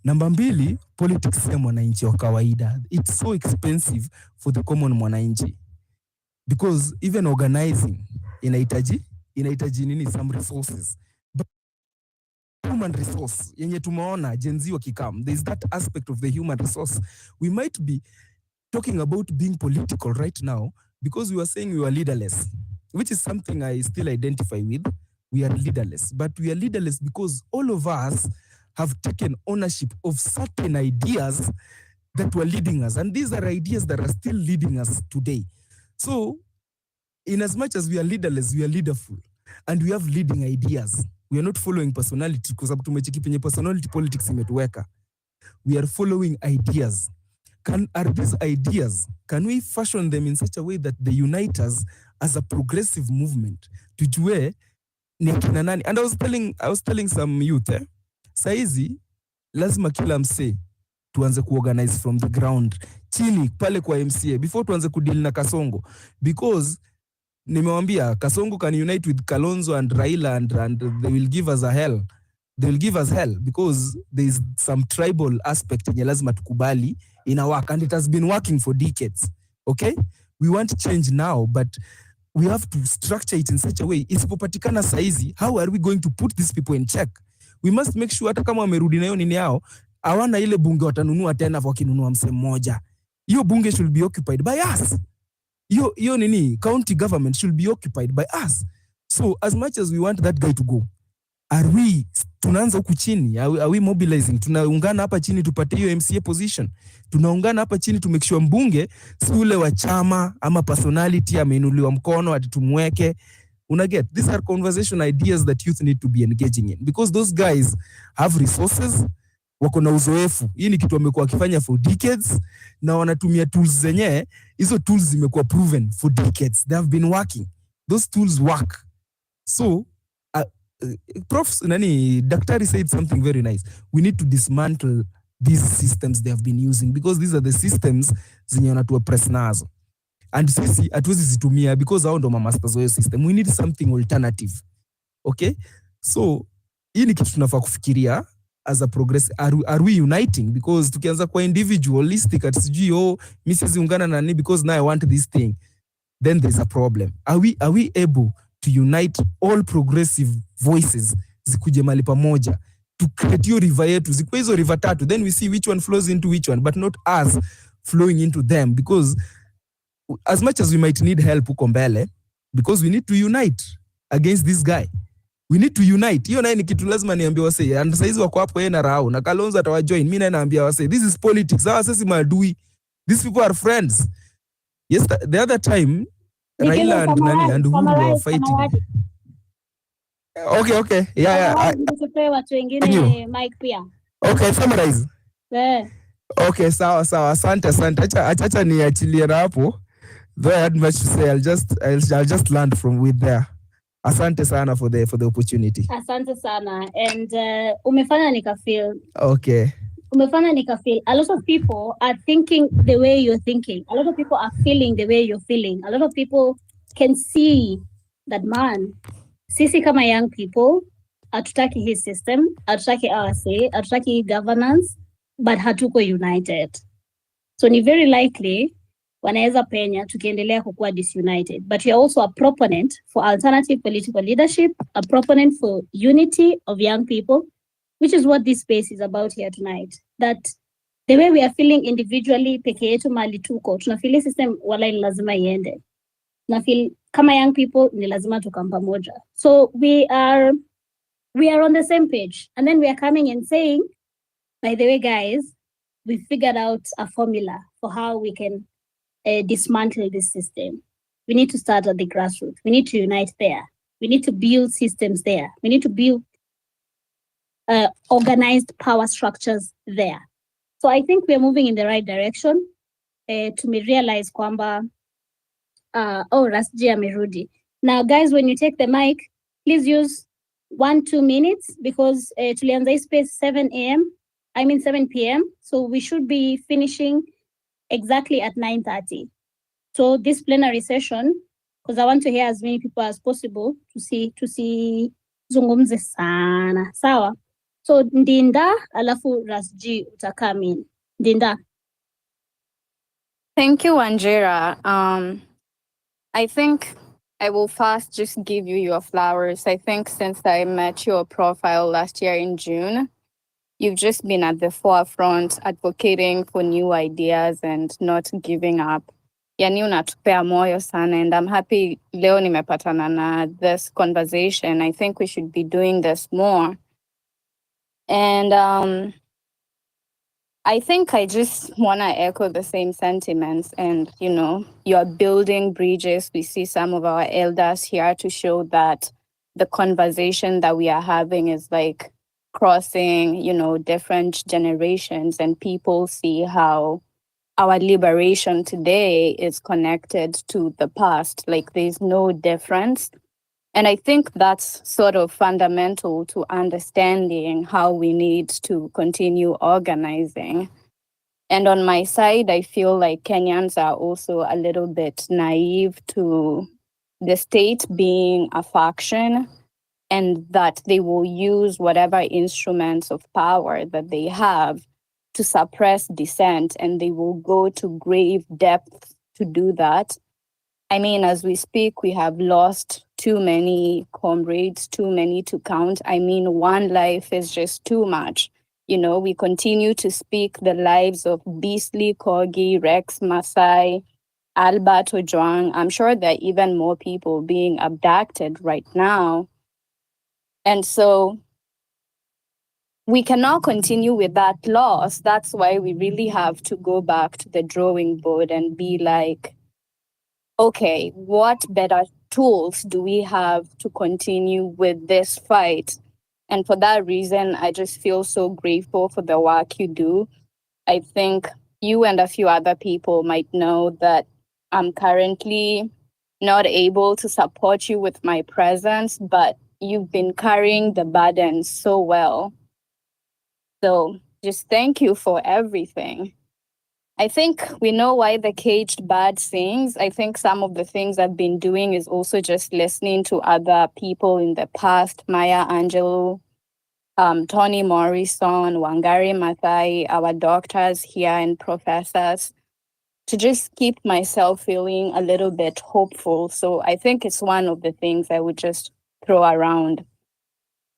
Number mbili, politics ya mwananchi wa kawaida. It's so expensive for the common mwananchi. Because even organizing inahitaji some resources. But human resource yenye tumeona Gen Z wakikam, there is that aspect of the human resource. We might be talking about being political right now because we were saying we were leaderless, which is something I still identify with. We are leaderless, but we are leaderless because all of us have taken ownership of certain ideas that were leading us, and these are ideas that are still leading us today. So, in as much as we are leaderless, we are leaderful, and we have leading ideas. We are not following personality, because tumecheki penye personality politics imetuweka. We are following ideas. Are these ideas, can we fashion them in such a way that they unite us as a progressive movement? Tujue ni akina nani? And I was telling some youth, saizi lazima kila msee tuanze kuorganize from the ground chini pale kwa MCA before tuanze kudeal na Kasongo, because nimewambia Kasongo can unite with Kalonzo and Raila and they will give us a hell. They will give us hell because there is some tribal aspect yenye lazima tukubali in our work, and it has been working for decades. Okay, we want change now, but we have to structure it in such a way. Isipopatikana saizi, how are we going to put these people in check? We must make sure hata kama wamerudi nayo nini yao, hawana ile bunge watanunua tena wakinunua mse mmoja. Hiyo bunge should be occupied by us. Hiyo nini, county government should be occupied by us. So as much as we want that guy to go, are we tunaanza huku chini? Are we mobilizing? Tunaungana hapa chini tupate hiyo MCA position. Tunaungana hapa chini to make sure mbunge si ule wa chama ama personality ameinuliwa mkono ati tumweke. Unaget, these are conversation ideas that youth need to be engaging in, because those guys have resources, wako na uzoefu. Hii ni kitu wamekuwa wakifanya for decades, na wanatumia tools zenye, hizo tools zimekuwa proven for decades. They have been working. those tools work. So Prof Nani Daktari said something very nice. We need to dismantle these systems they have been using, because these are the systems zenye wanatu oppress nazo, and sisi hatuwezi zitumia because hao ndo masters wa hiyo system. We need something alternative. Okay, so hii ni kitu tunafaa kufikiria as a progress. Are we uniting? Because tukianza kwa individualistic at sijui mimi siziungana na nini because now I want this thing, then there's a problem. Are we able to unite all progressive voices zikuje mali pamoja to create your river yetu, zikuwe hizo river tatu, then we see which one flows into which one, but not us flowing into them, because as much as we might need help huko mbele, because we need to unite against this guy. We need to unite. Hiyo naye ni kitu lazima niambie wase, and saizi wako hapo yeye na Rao na Kalonzo atawajoin. Mimi naye naambia wase, this is politics. Hawa sisi maadui, these people are friends. Yes, the other time Raila and nani and Uhuru were fighting. Okay. Yeah. Watu wengine Mike pia. Okay, summarize. Okay, sawa. Asante. Acha niachilie hapo. Though I had much to say, I'll just land from with there. Asante sana for the opportunity. Asante sana. And umefanya nikafeel. Okay. Umefanya nikafeel. A lot of people are thinking the way you're thinking. A lot of people are feeling the way you're feeling. A lot of people can see that, man, sisi kama young people, hatutaki his system, hatutaki our say, hatutaki governance, but hatuko united. So ni very likely wanaweza penya tukiendelea kukuwa disunited. But we are also a proponent for alternative political leadership, a proponent for unity of young people, which is what this space is about here tonight. That the way we are feeling individually, peke yetu mali tuko, tunafeel system wala ni lazima iende. Tunafeel kama young people ni lazima tukam pamoja. So we are on the same page. And then we are coming and saying, by the way, guys, we figured out a formula for how we can dismantle this system. We need to start at the grassroots. We need to unite there. We need to build systems there. We need to build organized power structures there. So I think we are moving in the right direction. To me realize kwamba, Rasji amerudi. Now, guys, when you take the mic, please use 1-2 minutes, because tulianza space 7 p.m. So we should be finishing exactly at 9:30. So this plenary session, because I want to hear as many people as possible to see zungumze sana. Sawa. So Ndinda alafu Rasji utakamin. Ndinda. Thank you, Wanjira. I think I will first just give you your flowers. I think since I met your profile last year in June, you've just been at the forefront advocating for new ideas and not giving up. Yani unatupea moyo sana, and I'm happy leo nimepatana na this conversation. I think we should be doing this more. And I think I just want to echo the same sentiments, and, you're building bridges. We see some of our elders here to show that the conversation that we are having is like crossing, different generations, and people see how our liberation today is connected to the past. Like there's no difference. And I think that's sort of fundamental to understanding how we need to continue organizing. And on my side, I feel like Kenyans are also a little bit naive to the state being a faction, and that they will use whatever instruments of power that they have to suppress dissent, and they will go to grave depths to do that. I mean, as we speak, we have lost too many comrades, too many to count. I mean, one life is just too much. We continue to speak the lives of Beasley, Kogi, Rex, Masai, Albert Ojwang. I'm sure there are even more people being abducted right now. And so we cannot continue with that loss. That's why we really have to go back to the drawing board and be like, okay, what better tools do we have to continue with this fight? And for that reason, I just feel so grateful for the work you do. I think you and a few other people might know that I'm currently not able to support you with my presence, but you've been carrying the burden so well. So just thank you for everything. I think we know why the caged bird sings. I think some of the things I've been doing is also just listening to other people in the past, Maya Angelou, Toni Morrison, Wangari Maathai, our doctors here and professors, to just keep myself feeling a little bit hopeful. So I think it's one of the things I would just throw around.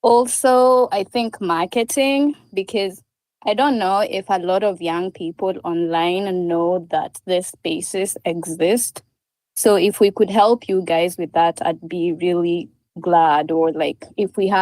Also, I think marketing, because I don't know if a lot of young people online know that these spaces exist. So if we could help you guys with that, I'd be really glad. Or like if we have